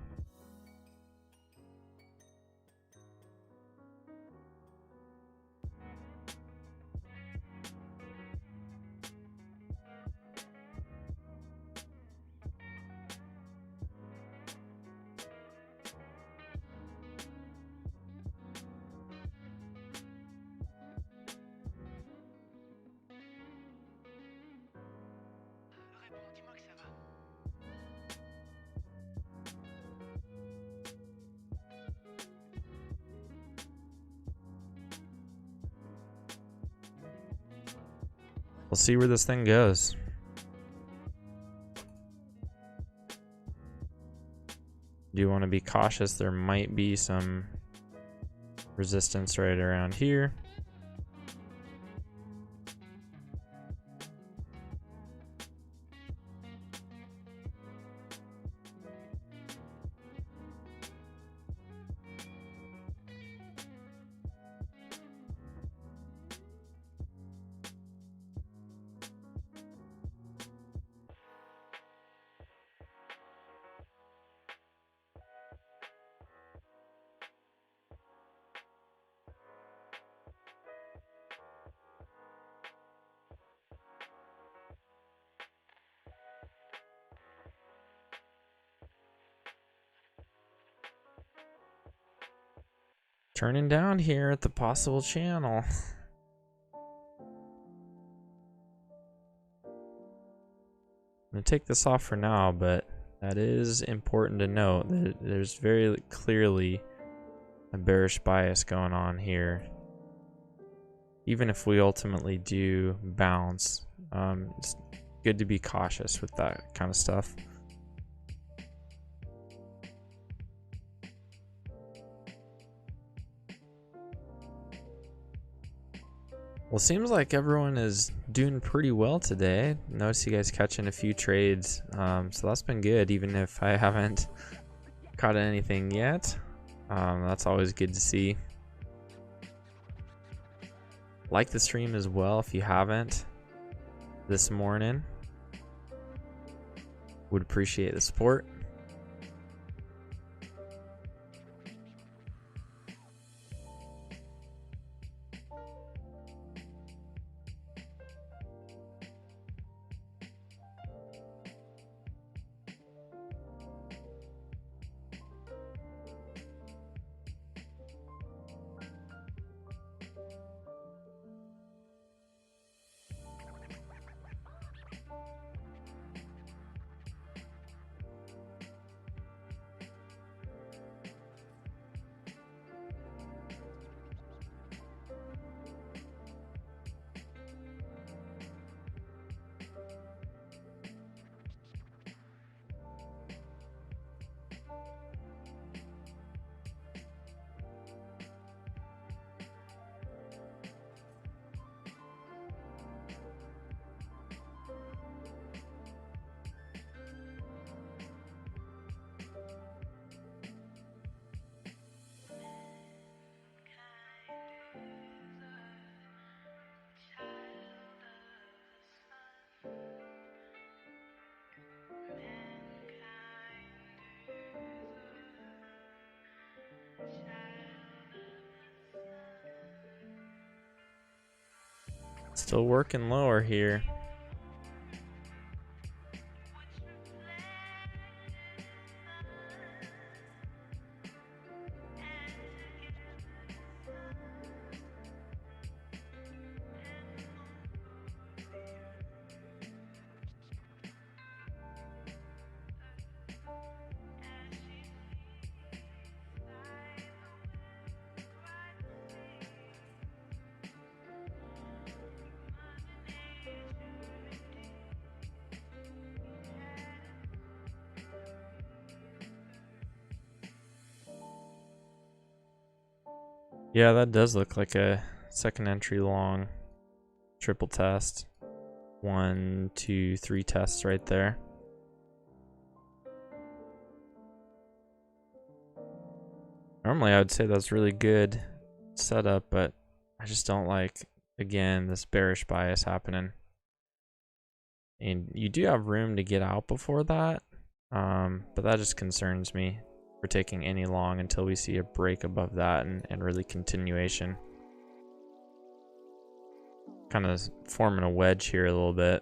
We'll see where this thing goes. Do you want to be cautious? There might be some resistance right around here. Turning down here at the possible channel. I'm gonna take this off for now, but that is important to note that there's very clearly a bearish bias going on here. Even if we ultimately do bounce, good to be cautious with that kind of stuff. Well, seems like everyone is doing pretty well today. Notice you guys catching a few trades, so that's been good, even if I haven't caught anything yet. That's always good to see. Like the stream as well if you haven't this morning. Would appreciate the support. Still working lower here. Yeah, that does look like a second entry long triple test. 1, 2, 3 tests right there. Normally I would say that's really good setup, but I just don't like, again, this bearish bias happening. And you do have room to get out before that, but that just concerns me for taking any long until we see a break above that and really continuation. Kind of forming a wedge here a little bit.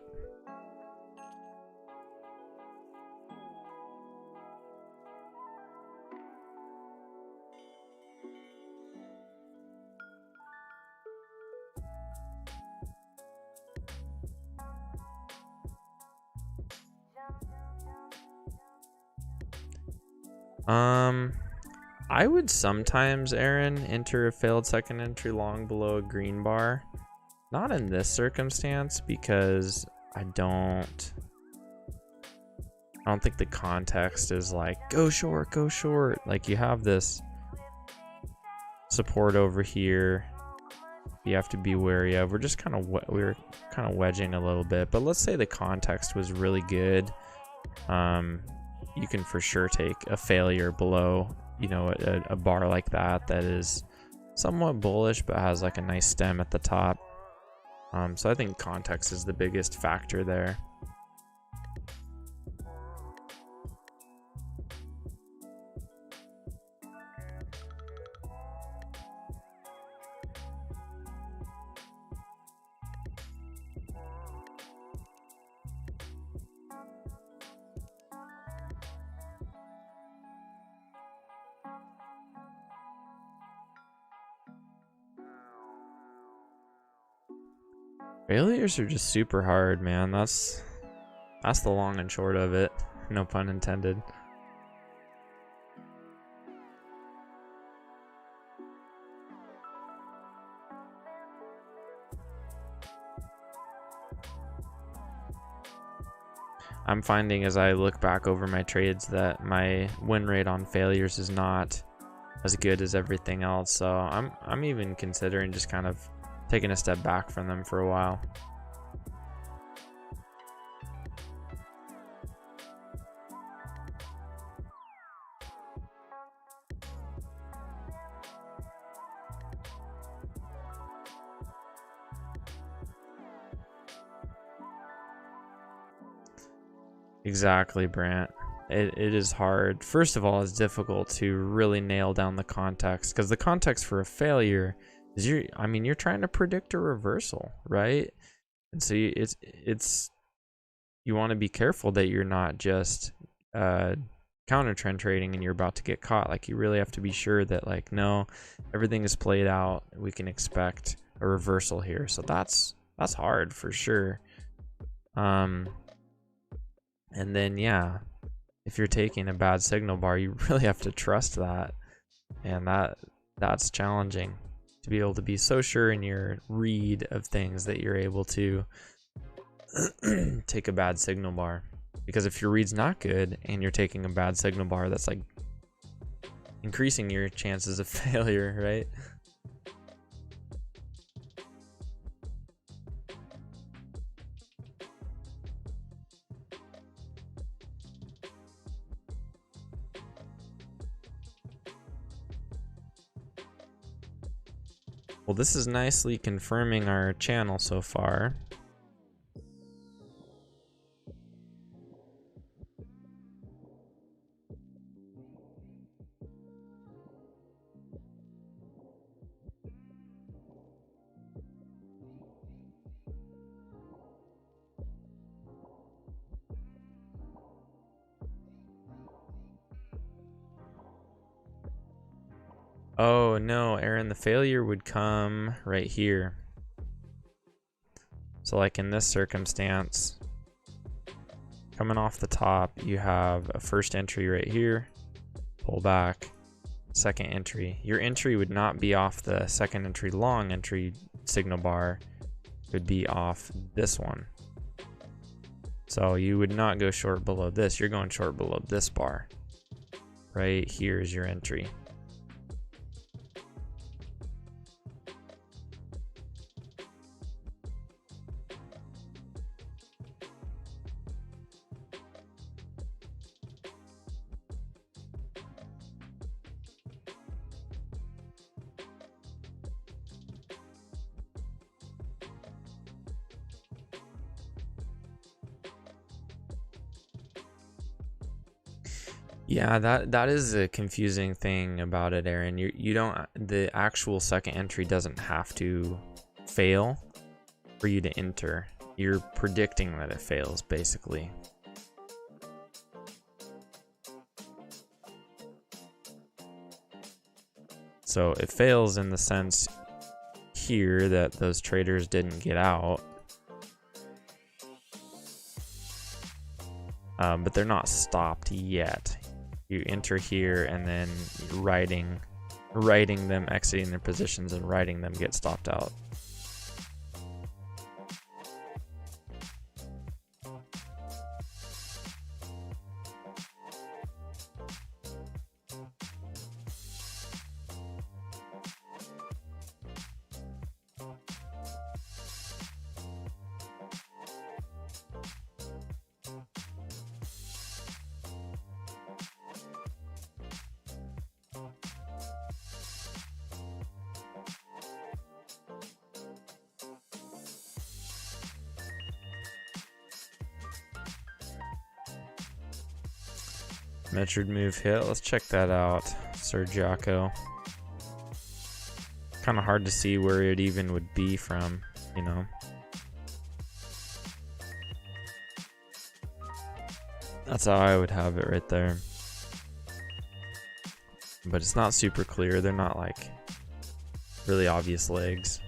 I would sometimes, Aaron, enter a failed second entry long below a green bar. Not in this circumstance because I don't think the context is like go short, go short. Like you have this support over here you have to be wary of. We're just kind of we're kind of wedging a little bit, but let's say the context was really good. You can for sure take a failure below, you know, a bar like that is somewhat bullish but has like a nice stem at the top. So I think context is the biggest factor there. Failures are just super hard, man. That's the long and short of it. No pun intended. I'm finding as I look back over my trades that my win rate on failures is not as good as everything else. So I'm even considering just kind of taking a step back from them for a while. Exactly, Brant. It is hard. First of all, it's difficult to really nail down the context, because the context for a failure is you're trying to predict a reversal, right? And so you want to be careful that you're not just counter trend trading and you're about to get caught. Like, you really have to be sure that, like, no, everything is played out. We can expect a reversal here. So that's hard for sure. And then, yeah, if you're taking a bad signal bar, you really have to trust that. And that's challenging, to be able to be so sure in your read of things that you're able to take a bad signal bar. Because if your read's not good and you're taking a bad signal bar, that's like increasing your chances of failure, right? Well, this is nicely confirming our channel so far. Oh no, Aaron, the failure would come right here. So like in this circumstance, coming off the top, you have a first entry right here, pull back, second entry. Your entry would not be off the second entry long entry signal bar, it would be off this one. So you would not go short below this, you're going short below this bar. Right here is your entry. Yeah, that is a confusing thing about it, Aaron. You don't, the actual second entry doesn't have to fail for you to enter. You're predicting that it fails, basically. So it fails in the sense here that those traders didn't get out. But they're not stopped yet. You enter here and then writing them, exiting their positions and writing them get stopped out. Measured move hit. Let's check that out, Sir Jocko. Kind of hard to see where it even would be from, you know. That's how I would have it right there. But it's not super clear. They're not like really obvious legs.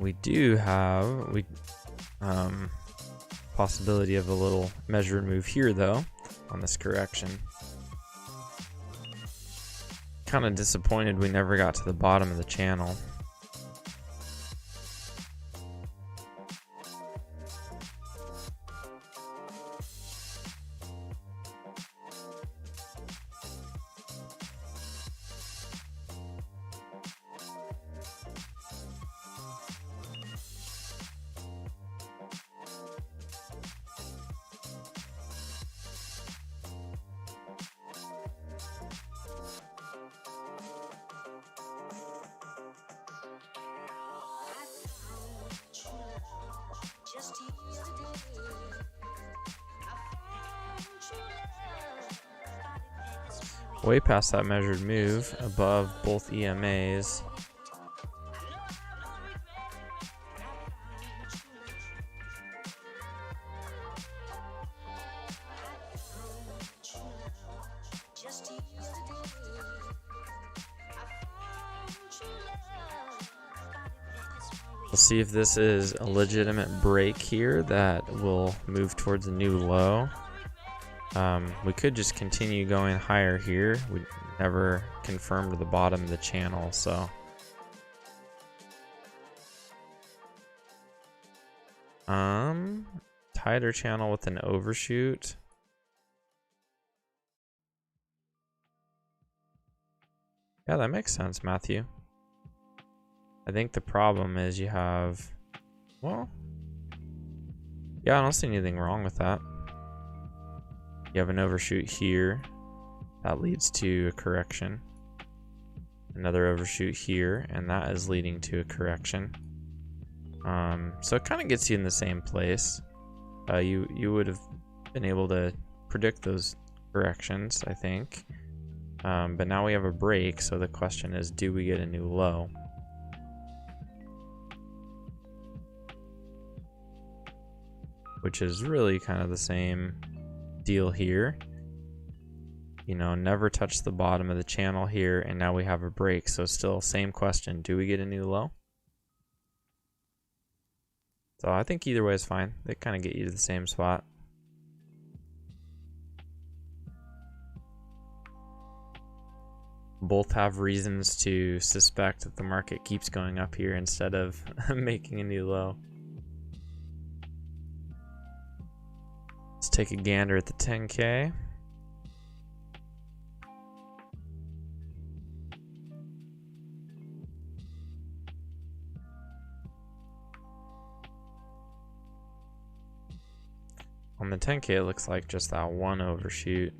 We do have possibility of a little measured move here though on this correction. Kind of disappointed we never got to the bottom of the channel. Way past that measured move, above both EMAs. We'll see if this is a legitimate break here that will move towards a new low. We could just continue going higher here. We never confirmed the bottom of the channel, so tighter channel with an overshoot. Yeah, that makes sense, Matthew. I think the problem is you have, well, yeah, I don't see anything wrong with that. You have an overshoot here. That leads to a correction. Another overshoot here, and that is leading to a correction. So it kind of gets you in the same place. You would have been able to predict those corrections, I think. But now we have a break, so the question is, do we get a new low? Which is really kind of the same deal here. You know, never touch the bottom of the channel here, and now we have a break. So still same question, do we get a new low? So I think either way is fine. They kind of get you to the same spot. Both have reasons to suspect that the market keeps going up here instead of making a new low. Let's take a gander at the 10K. On the 10K, it looks like just that one overshoot.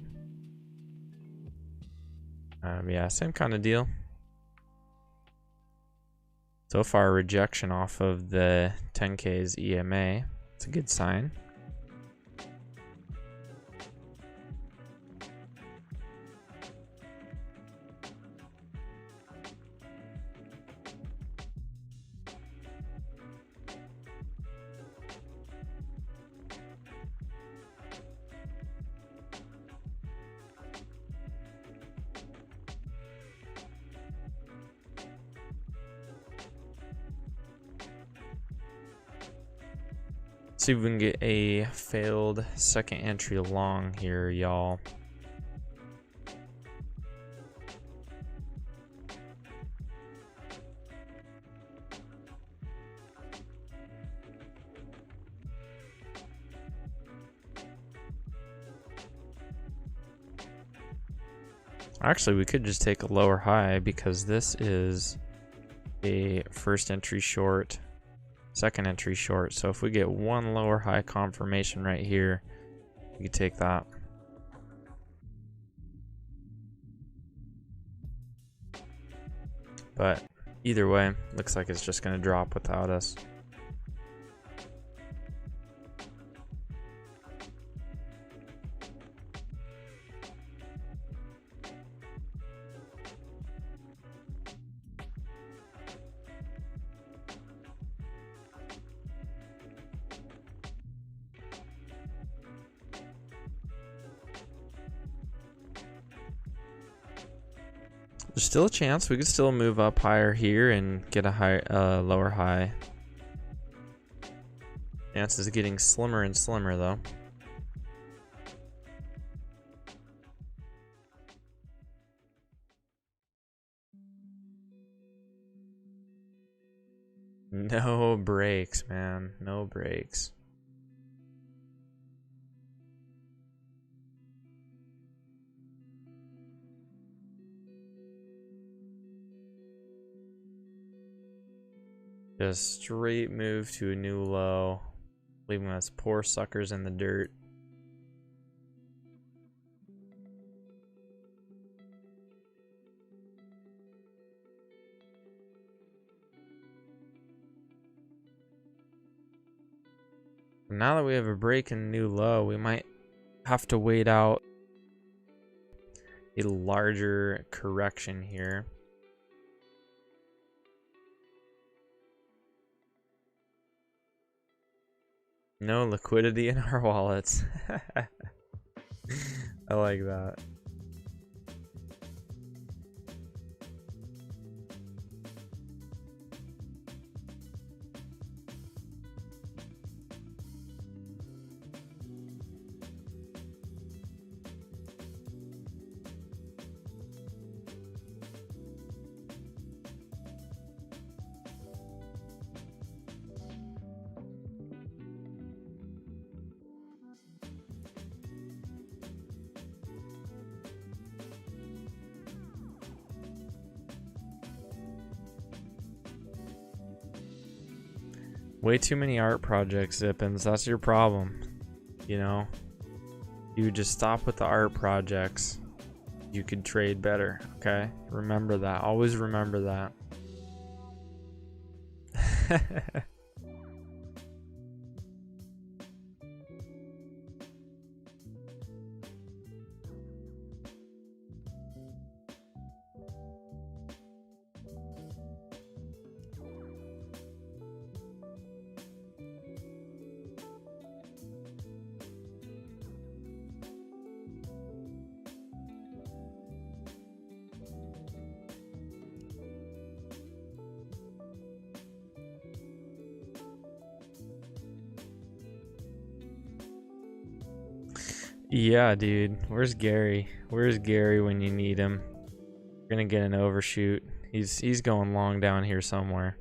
Yeah, same kind of deal. So far, rejection off of the 10K's EMA. It's a good sign. See if we can get a failed second entry long here, y'all. Actually, we could just take a lower high because this is a first entry short, second entry short. So if we get one lower high confirmation right here, we could take that. But either way, looks like it's just going to drop without us. There's still a chance we could still move up higher here and get a lower high Chance is getting slimmer and slimmer, though. No brakes, man. No brakes. Just straight move to a new low. Leaving those poor suckers in the dirt. Now that we have a break and new low, we might have to wait out a larger correction here. No liquidity in our wallets. I like that. Way too many art projects, Zippins. That's your problem. You know? You just stop with the art projects. You could trade better, okay? Remember that. Always remember that. Yeah, dude. Where's Gary? Where's Gary when you need him? You're gonna get an overshoot. He's going long down here somewhere.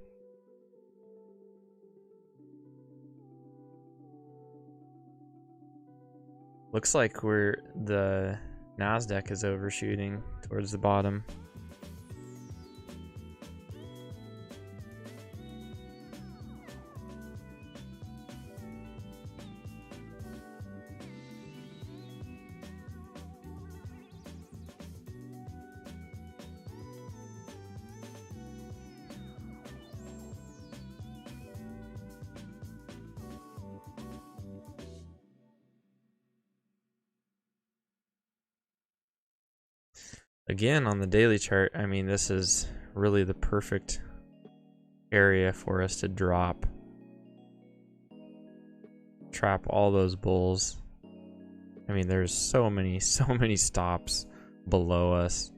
Looks like the Nasdaq is overshooting towards the bottom. Again, on the daily chart, I mean, this is really the perfect area for us to drop. Trap all those bulls. I mean, there's so many stops below us.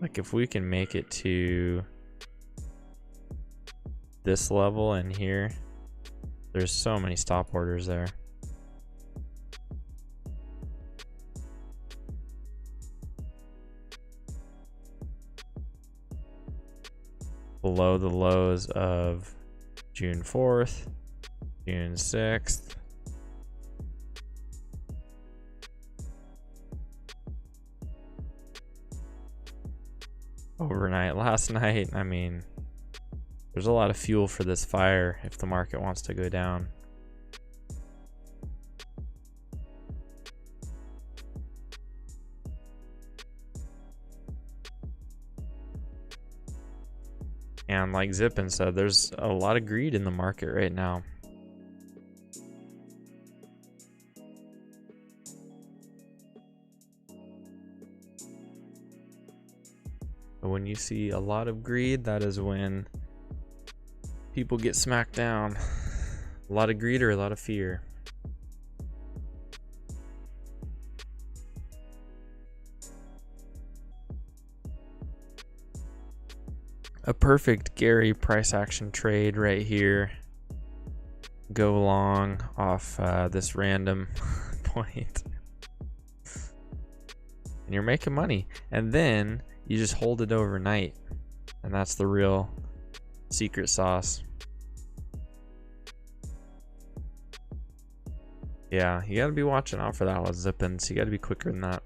Like, if we can make it to this level and here, there's so many stop orders there. Below the lows of June 4th, June 6th. Overnight last night. I mean, there's a lot of fuel for this fire if the market wants to go down. And like Zippin said, there's a lot of greed in the market right now. But when you see a lot of greed, that is when people get smacked down. A lot of greed or a lot of fear. a perfect Gary price action trade right here. Go long off this random point. And you're making money. And then you just hold it overnight. And that's the real secret sauce. Yeah, you gotta be watching out for that with zip-ins. You gotta be quicker than that.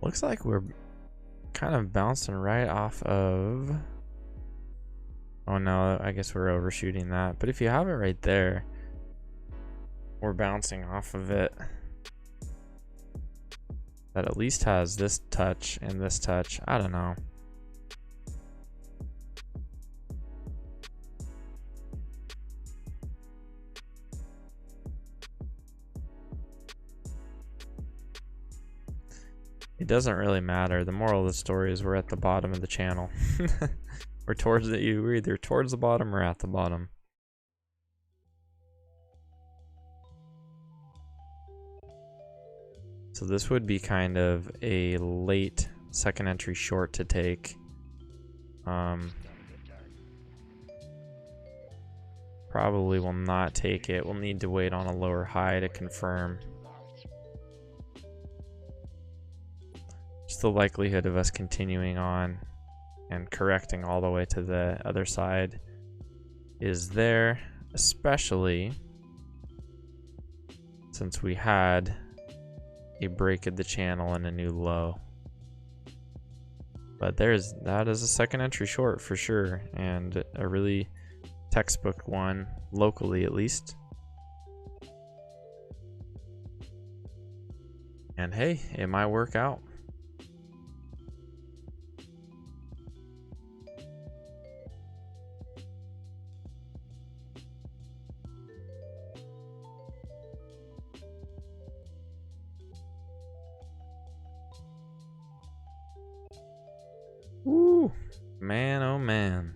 Looks like we're kind of bouncing right off of... Oh no, I guess we're overshooting that. But if you have it right there, we're bouncing off of it. That at least has this touch and this touch. I don't know. It doesn't really matter. The moral of the story is we're at the bottom of the channel. We're towards it. We're either towards the bottom or at the bottom. So this would be kind of a late second entry short to take. Probably will not take it. We'll need to wait on a lower high to confirm. Just the likelihood of us continuing on and correcting all the way to the other side is there, especially since we had a break of the channel and a new low. But that is a second entry short for sure, and a really textbook one, locally at least. And hey, it might work out. Woo, man, oh man.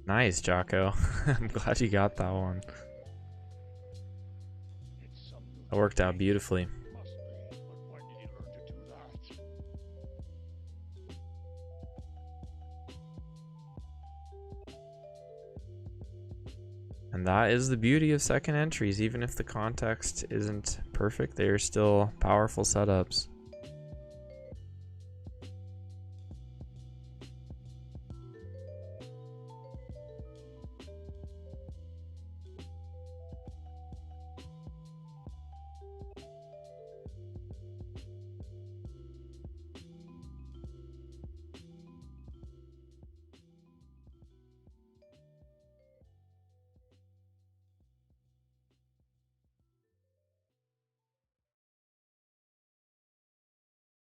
Nice, Jocko. I'm glad you got that one. That worked out beautifully. And that is the beauty of second entries. Even if the context isn't perfect, they are still powerful setups.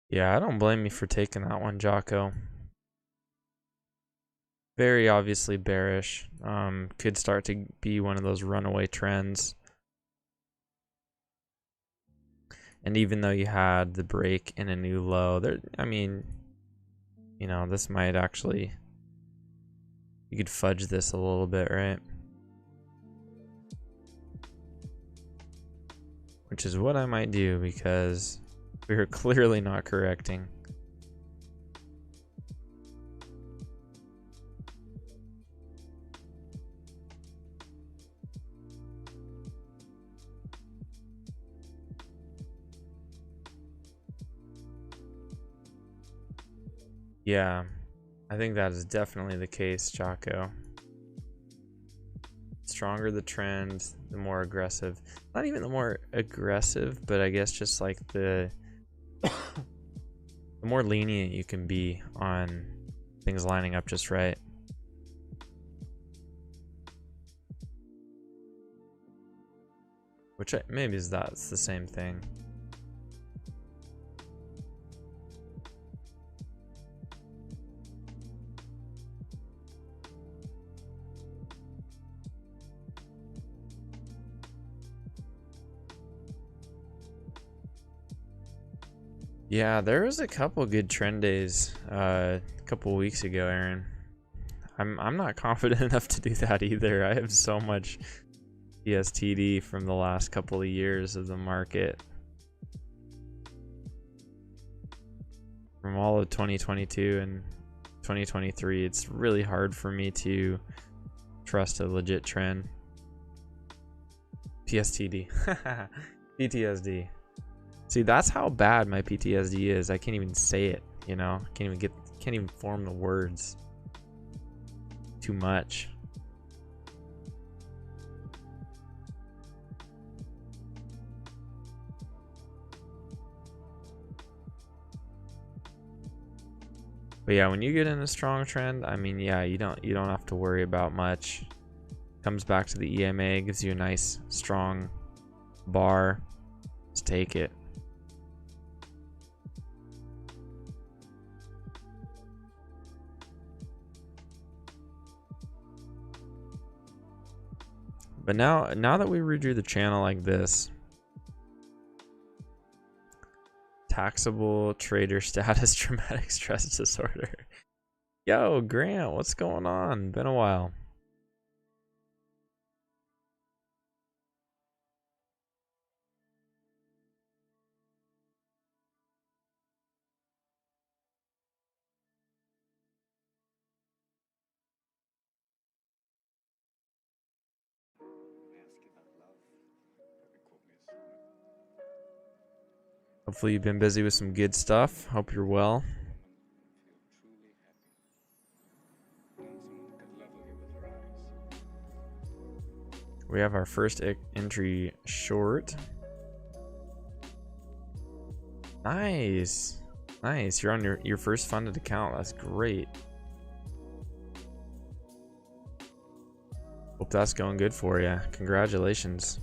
Yeah, I don't blame you for taking that one, Jocko. Very obviously bearish. Could start to be one of those runaway trends. And even though you had the break in a new low, there, I mean, you know, this might actually, you could fudge this a little bit, right? Which is what I might do, because we were clearly not correcting. Yeah, I think that is definitely the case, Jocko. stronger the trend, the more aggressive. Not even the more aggressive, but I guess just like the more lenient you can be on things lining up just right. Which maybe that's the same thing. Yeah, there was a couple good trend days a couple weeks ago, Aaron. I'm not confident enough to do that either. I have so much PSTD from the last couple of years of the market. From all of 2022 and 2023, it's really hard for me to trust a legit trend. PSTD. PTSD. See, that's how bad my PTSD is. I can't even say it, you know? Can't even form the words. Too much. But yeah, when you get in a strong trend, I mean, yeah, you don't have to worry about much. Comes back to the EMA, gives you a nice strong bar. Just take it. But now that we redrew the channel like this, taxable trader status, traumatic stress disorder. Yo, Grant, what's going on? Been a while. Hopefully you've been busy with some good stuff. Hope you're well. We have our first entry short. Nice. Nice. You're on your first funded account. That's great. Hope that's going good for you. Congratulations.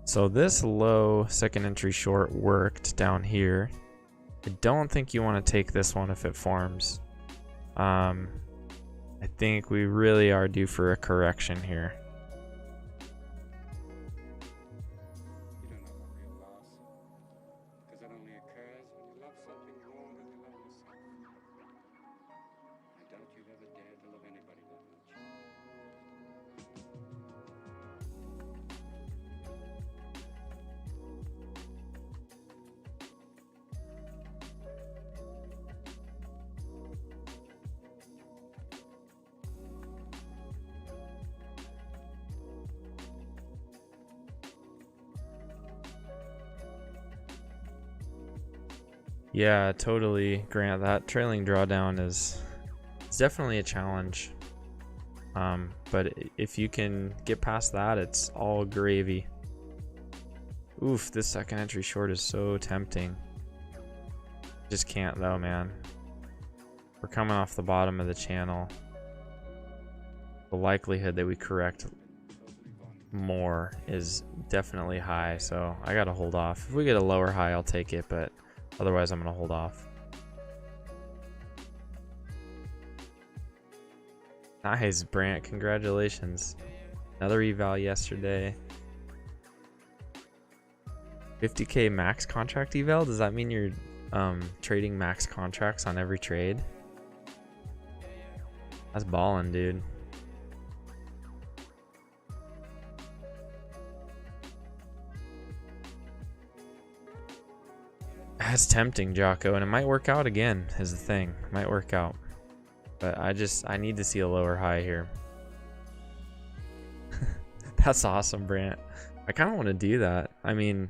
So this low second entry short worked down here. I don't think you want to take this one if it forms. I think we really are due for a correction here. Yeah, totally, Grant. That trailing drawdown is definitely a challenge. But if you can get past that, it's all gravy. Oof, this second entry short is so tempting. Just can't though, man. We're coming off the bottom of the channel. The likelihood that we correct more is definitely high, so I gotta hold off. If we get a lower high, I'll take it, but otherwise I'm gonna hold off. Nice, Brant, congratulations. Another eval yesterday. 50k max contract eval? Does that mean you're trading max contracts on every trade? That's ballin', dude. That's tempting, Jocko, and it might work out again, is the thing. It might work out. But I need to see a lower high here. That's awesome, Brant. I kind of want to do that. I mean,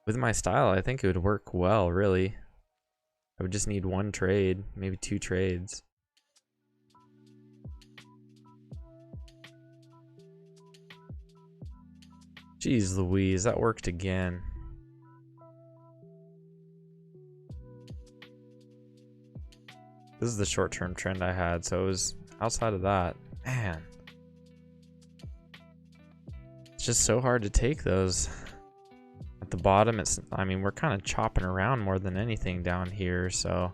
With my style, I think it would work well, really. I would just need one trade, maybe 2 trades. Jeez Louise, that worked again. This is the short-term trend I had, so it was outside of that. Man. It's just so hard to take those. At the bottom, I mean, we're kind of chopping around more than anything down here, so.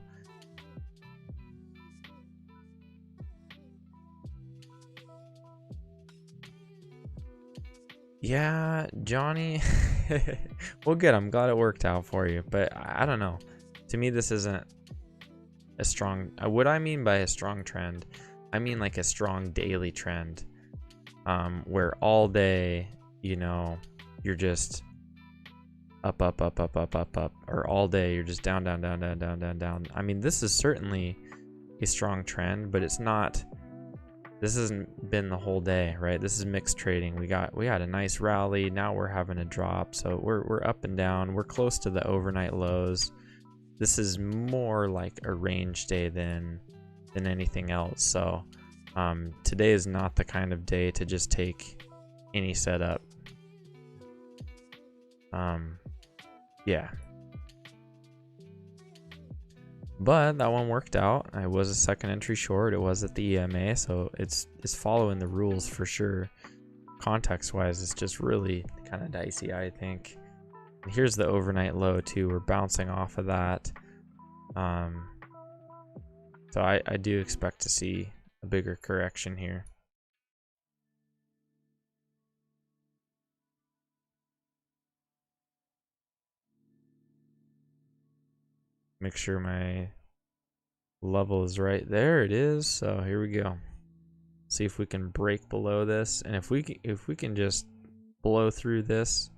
Yeah, Johnny. Well, good. I'm glad it worked out for you, but I don't know. To me, this isn't a strong. What I mean by a strong trend, I mean like a strong daily trend, where all day, you know, you're just up, up, up, up, up, up, up, or all day you're just down, down, down, down, down, down, down. I mean, this is certainly a strong trend, but it's not. This hasn't been the whole day, right? This is mixed trading. We had a nice rally. Now we're having a drop, so we're up and down. We're close to the overnight lows. This is more like a range day than anything else. So today is not the kind of day to just take any setup. Yeah. But that one worked out. I was a second entry short. It was at the EMA, so it's following the rules for sure. Context wise, it's just really kind of dicey, I think. And here's the overnight low too. We're bouncing off of that. So I do expect to see a bigger correction here. Make sure my level is right. There it is. So here we go. See if we can break below this, and if we can just blow through this,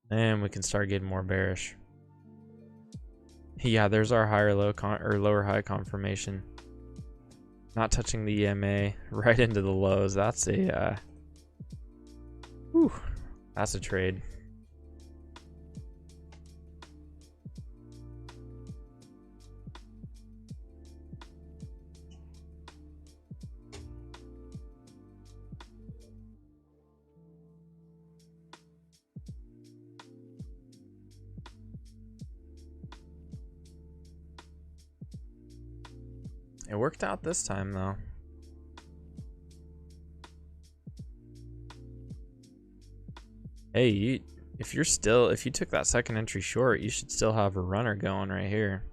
then we can start getting more bearish. Yeah, there's our higher low or lower high confirmation. Not touching the EMA, right into the lows. That's a that's a trade. It worked out this time though. Hey, if you took that second entry short, you should still have a runner going right here.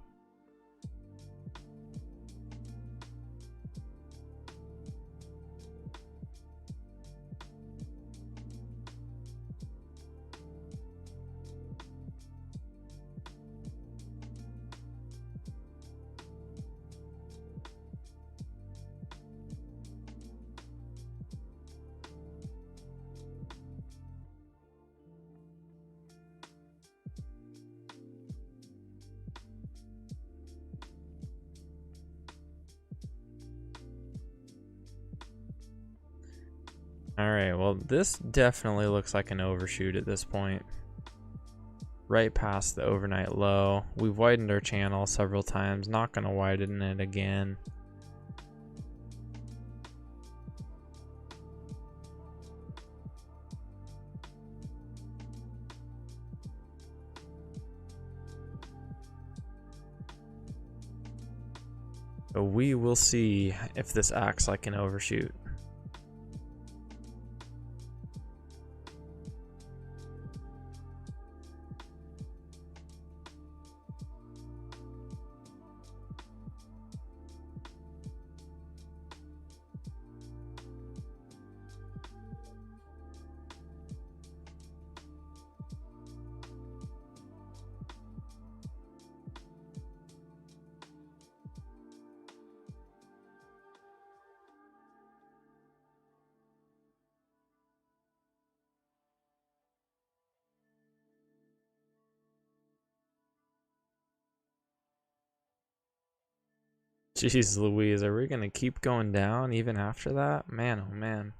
Alright, well this definitely looks like an overshoot at this point. Right past the overnight low. We've widened our channel several times, not going to widen it again. So we will see if this acts like an overshoot. Jeez Louise, are we going to keep going down even after that? Man, oh man.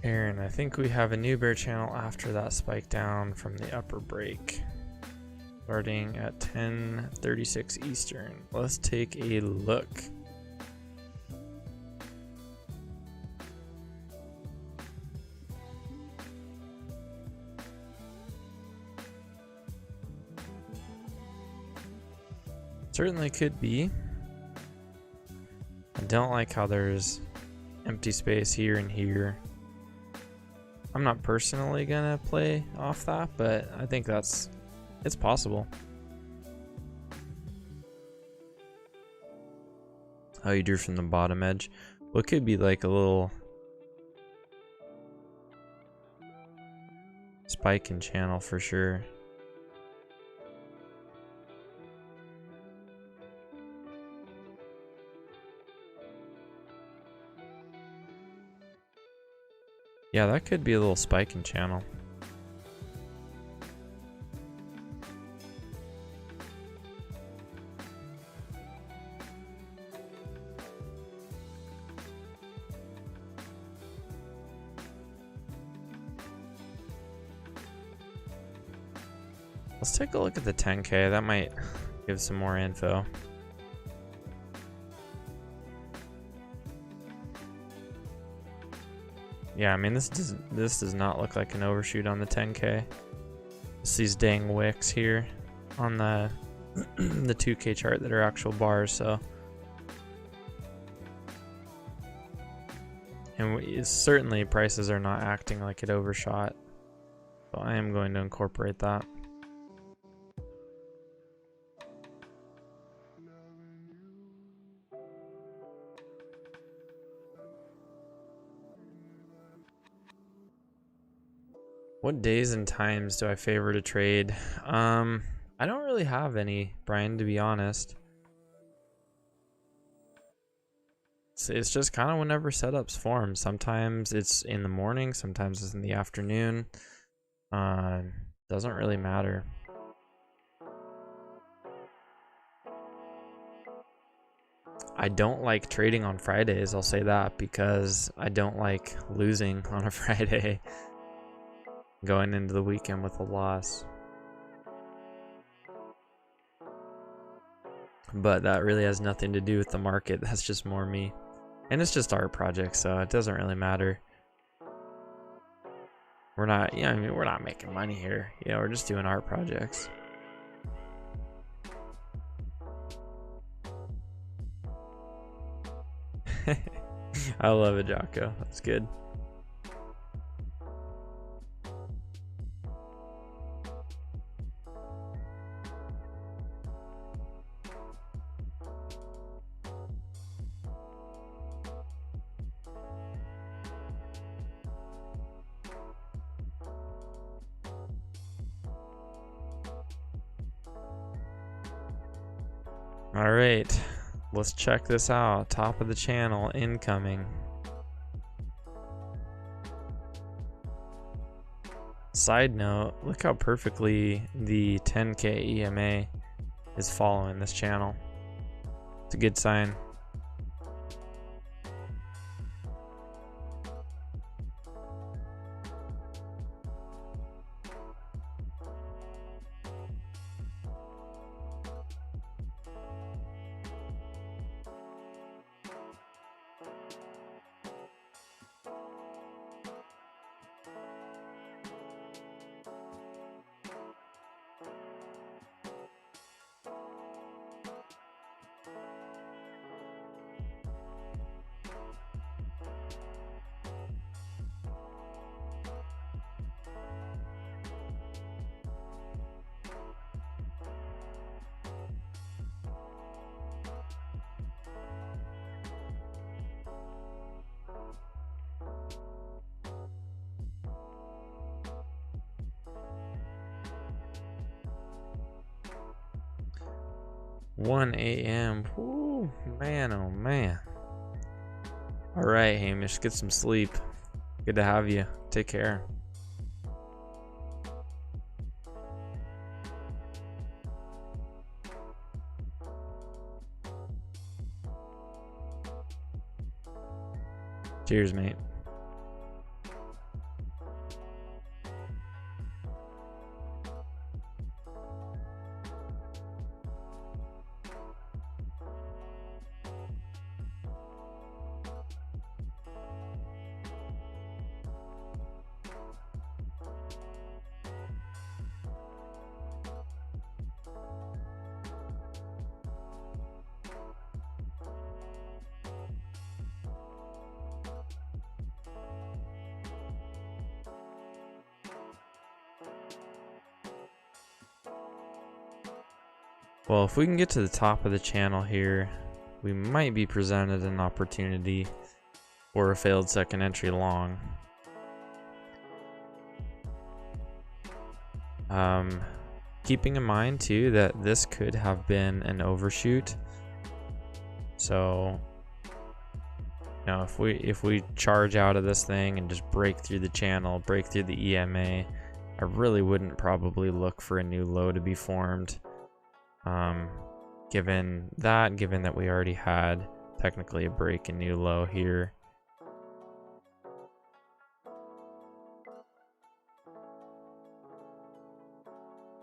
Aaron, I think we have a new bear channel after that spike down from the upper break. Starting at 10:36 Eastern. Let's take a look. Certainly could be. I don't like how there's empty space here and here. I'm not personally gonna play off that, but I think it's possible. How you drew from the bottom edge. Well, it could be like a little spike in channel for sure. Yeah, that could be a little spike in channel. Let's take a look at the 10K. That might give some more info. Yeah, I mean this does not look like an overshoot on the 10K. It's these dang wicks here on the the 2K chart that are actual bars. So, and certainly prices are not acting like it overshot. So I am going to incorporate that. What days and times do I favor to trade? I don't really have any, Brian, to be honest. It's just kind of whenever setups form. Sometimes it's in the morning, sometimes it's in the afternoon. Doesn't really matter. I don't like trading on Fridays, I'll say that, because I don't like losing on a Friday. Going into the weekend with a loss. But that really has nothing to do with the market. That's just more me. And it's just art projects, so it doesn't really matter. We're not, yeah, I mean, we're not making money here. Yeah, we're just doing art projects. I love it, Jocko. That's good. All right, let's check this out. Top of the channel, incoming. Side note, look how perfectly the 10K EMA is following this channel. It's a good sign. One a.m. Ooh, man, oh man. All right, Hamish, get some sleep. Good to have you. Take care. Cheers, mate. Well, if we can get to the top of the channel here, we might be presented an opportunity for a failed second entry long. Keeping in mind too that this could have been an overshoot. So, you know, if we charge out of this thing and just break through the channel, break through the EMA, I really wouldn't probably look for a new low to be formed. Given that we already had technically a break and new low here.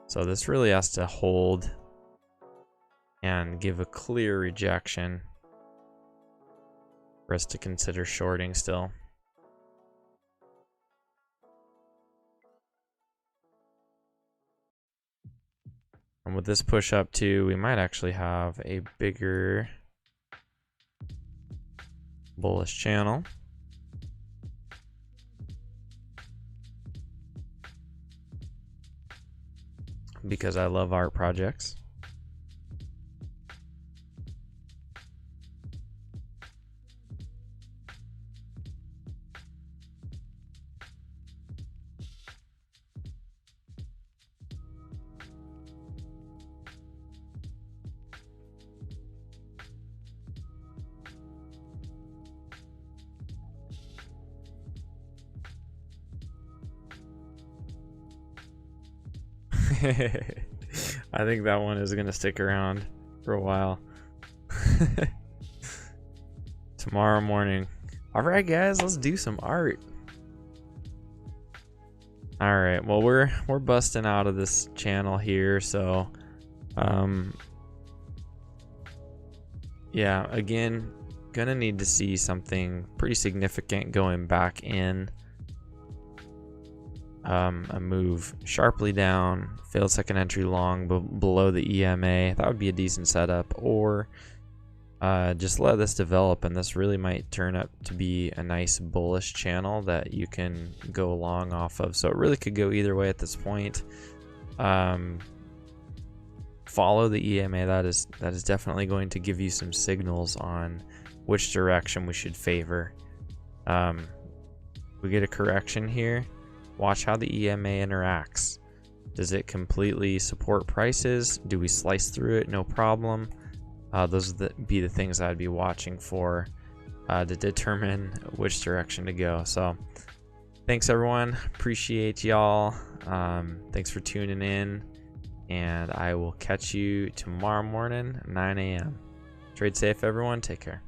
So this really has to hold and give a clear rejection for us to consider shorting still. And with this push up too, we might actually have a bigger bullish channel. Because I love art projects. I think that one is gonna stick around for a while. Tomorrow morning. Alright guys, let's do some art. Alright, well we're busting out of this channel here, so yeah, again, gonna need to see something pretty significant going back in. A move sharply down, failed second entry long below the EMA. That would be a decent setup, or just let this develop, and this really might turn up to be a nice bullish channel that you can go long off of. So it really could go either way at this point. Follow the EMA. That is definitely going to give you some signals on which direction we should favor. We get a correction here. Watch how the EMA interacts. Does it completely support prices? Do we slice through it? No problem. Those would be the things I'd be watching for to determine which direction to go. So thanks everyone. Appreciate y'all. Thanks for tuning in. And I will catch you tomorrow morning, 9 a.m. Trade safe everyone. Take care.